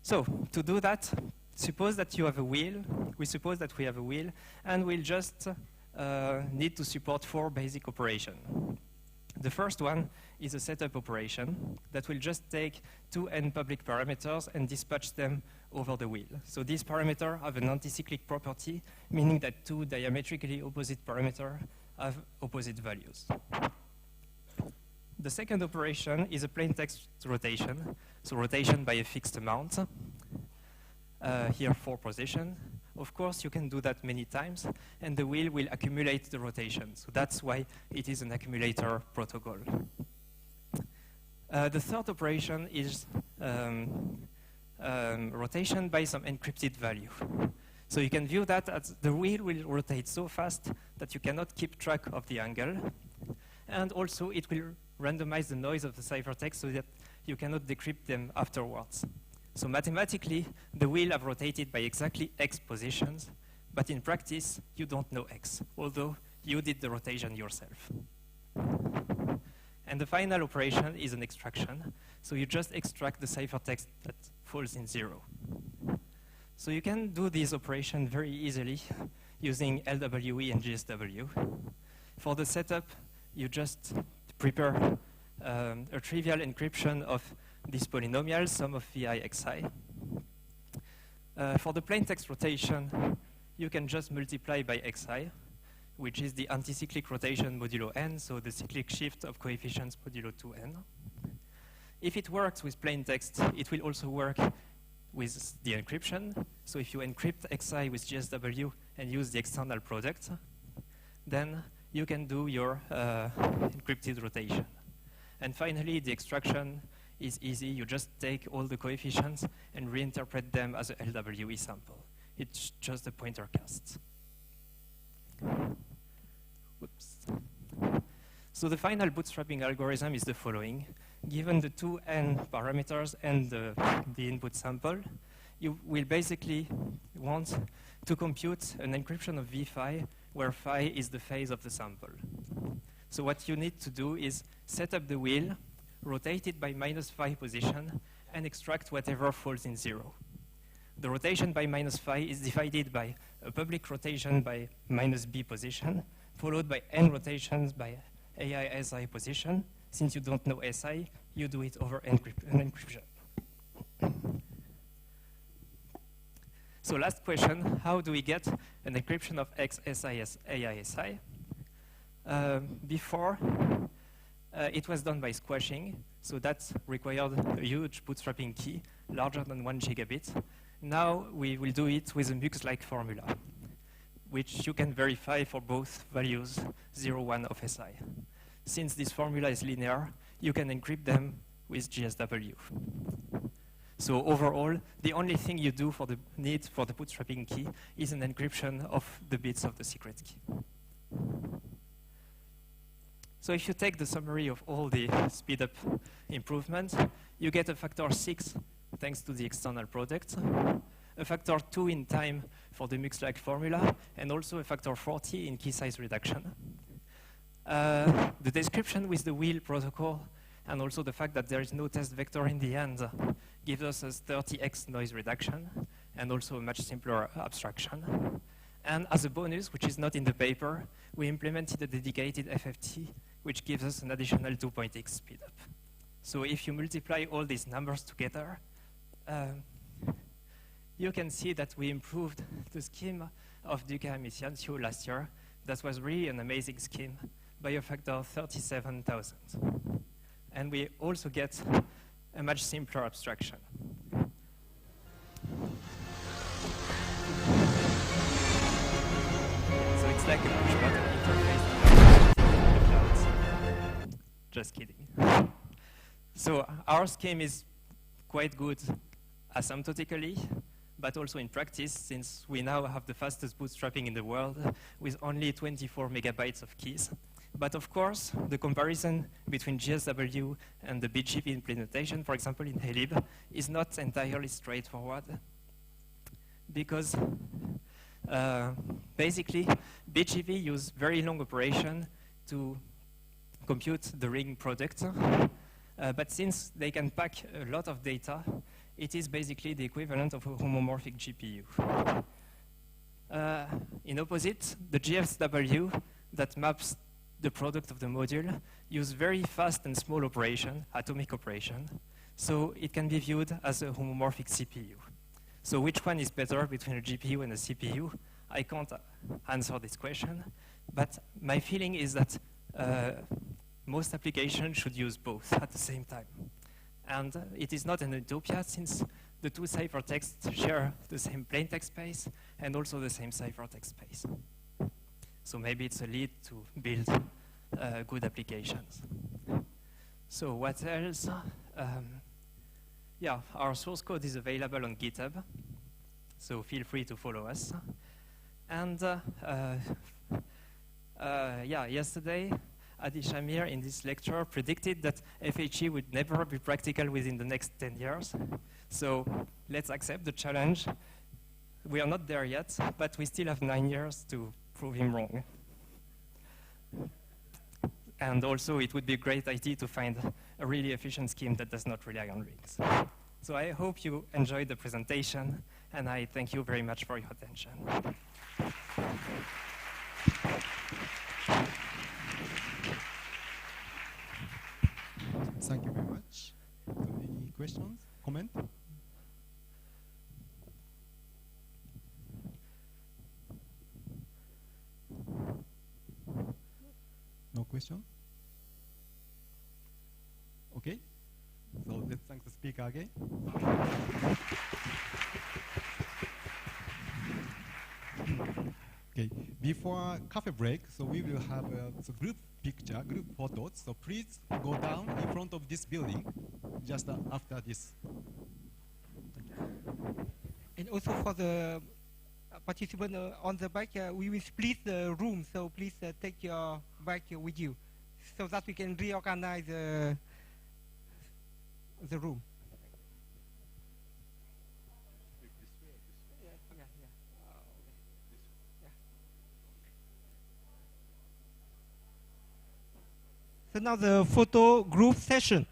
So to do that, suppose that you have a wheel. We suppose that we have a wheel, and we'll just need to support 4 basic operations. The first one is a setup operation that will just take 2 n public parameters and dispatch them over the wheel. So these parameters have an anticyclic property, meaning that 2 diametrically opposite parameters have opposite values. The second operation is a plain text rotation, so rotation by a fixed amount. Here 4 positions. Of course, you can do that many times, and the wheel will accumulate the rotation. So that's why it is an accumulator protocol. The third operation is rotation by some encrypted value. So you can view that as the wheel will rotate so fast that you cannot keep track of the angle. And also, it will randomize the noise of the ciphertext so that you cannot decrypt them afterwards. So mathematically, the wheel have rotated by exactly x positions, but in practice, you don't know x, although you did the rotation yourself. And the final operation is an extraction. So you just extract the ciphertext that falls in 0. So you can do this operation very easily using LWE and GSW. For the setup, you just prepare a trivial encryption of this polynomial, sum of vi xi. For the plain text rotation, you can just multiply by xi, which is the anticyclic rotation modulo n, so the cyclic shift of coefficients modulo 2n. If it works with plain text, it will also work with the encryption. So if you encrypt xi with GSW and use the external product, then you can do your encrypted rotation. And finally, the extraction is easy. You just take all the coefficients and reinterpret them as a LWE sample. It's just a pointer cast. Oops. So the final bootstrapping algorithm is the following. Given the 2 n parameters and the input sample, you will basically want to compute an encryption of v phi, where phi is the phase of the sample. So what you need to do is set up the wheel, rotate it by -phi position, and extract whatever falls in 0. The rotation by -phi is divided by a public rotation by -b position, followed by n rotations by AISI position. Since you don't know SI, you do it over an encryption. So last question, how do we get an encryption of XSIS AISI? Before, it was done by squashing, so that required a huge bootstrapping key, larger than 1 gigabit. Now we will do it with a MUX-like formula, which you can verify for both values 0, 1 of SI. Since this formula is linear, you can encrypt them with GSW. So overall, the only thing you do for the need for the bootstrapping key is an encryption of the bits of the secret key. So if you take the summary of all the speed-up improvements, you get a factor 6 thanks to the external product, a factor 2 in time for the MUX-like formula, and also a factor 40 in key size reduction. The description with the wheel protocol and also the fact that there is no test vector in the end gives us a 30x noise reduction and also a much simpler abstraction. And as a bonus, which is not in the paper, we implemented a dedicated FFT, which gives us an additional 2.x speedup. So if you multiply all these numbers together, you can see that we improved the scheme of Duca and Seoul last year. That was really an amazing scheme by a factor of 37,000. And we also get a much simpler abstraction. So it's like a push button interface in the clouds. Just kidding. So our scheme is quite good asymptotically, but also in practice, since we now have the fastest bootstrapping in the world with only 24 megabytes of keys. But of course, the comparison between GSW and the BGP implementation, for example, in HELIB, is not entirely straightforward because basically, BGP use very long operation to compute the ring product. But since they can pack a lot of data, it is basically the equivalent of a homomorphic GPU. In opposite, the GFW that maps the product of the module use very fast and small operation, atomic operation, so it can be viewed as a homomorphic CPU. So which one is better between a GPU and a CPU? I can't answer this question, but my feeling is that most applications should use both at the same time. And it is not an utopia, since the two ciphertexts share the same plaintext space and also the same ciphertext space. So maybe it's a lead to build good applications. So what else? Yeah, our source code is available on GitHub, so feel free to follow us. And yeah, yesterday, Adi Shamir in this lecture predicted that FHE would never be practical within the next 10 years. So let's accept the challenge. We are not there yet, but we still have 9 years to prove him wrong. And also, it would be a great idea to find a really efficient scheme that does not rely on rings. So I hope you enjoyed the presentation, and I thank you very much for your attention. Thank you very much. Any questions, comment? No question? Okay. So let's thank the speaker again. Okay. Before coffee break, so we will have a group picture, group photos. So please go down in front of this building just after this. And also for the participant on the bike, we will split the room, so please take your bike with you so that we can reorganize the room. So now the photo group session.